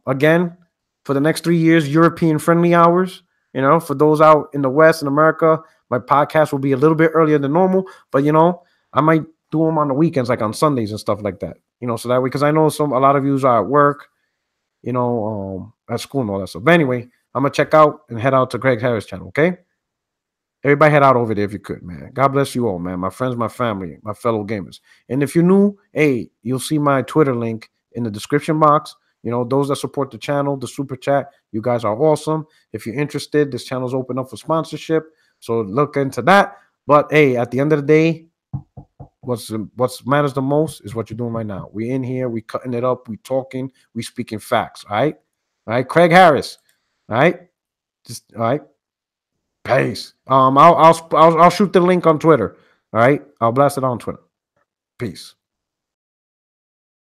Again, for the next 3 years, European friendly hours. You know, for those out in the West in America, my podcast will be a little bit earlier than normal. But you know, I might do them on the weekends, like on Sundays and stuff like that. You know, so that way, because I know a lot of you are at work, you know, at school and all that stuff. But anyway, I'm gonna check out and head out to Craig Harris' channel. Okay. Everybody head out over there if you could, man. God bless you all, man. My friends, my family, my fellow gamers. And if you're new, hey, you'll see my Twitter link in the description box. You know, those that support the channel, the super chat, you guys are awesome. If you're interested, this channel's open up for sponsorship. So look into that. But hey, at the end of the day, what's matters the most is what you're doing right now. We in here, we cutting it up, we talking, we speaking facts. All right. All right. Craig Harris. All right. Just all right. Peace. I'll shoot the link on Twitter. All right. I'll blast it on Twitter. Peace.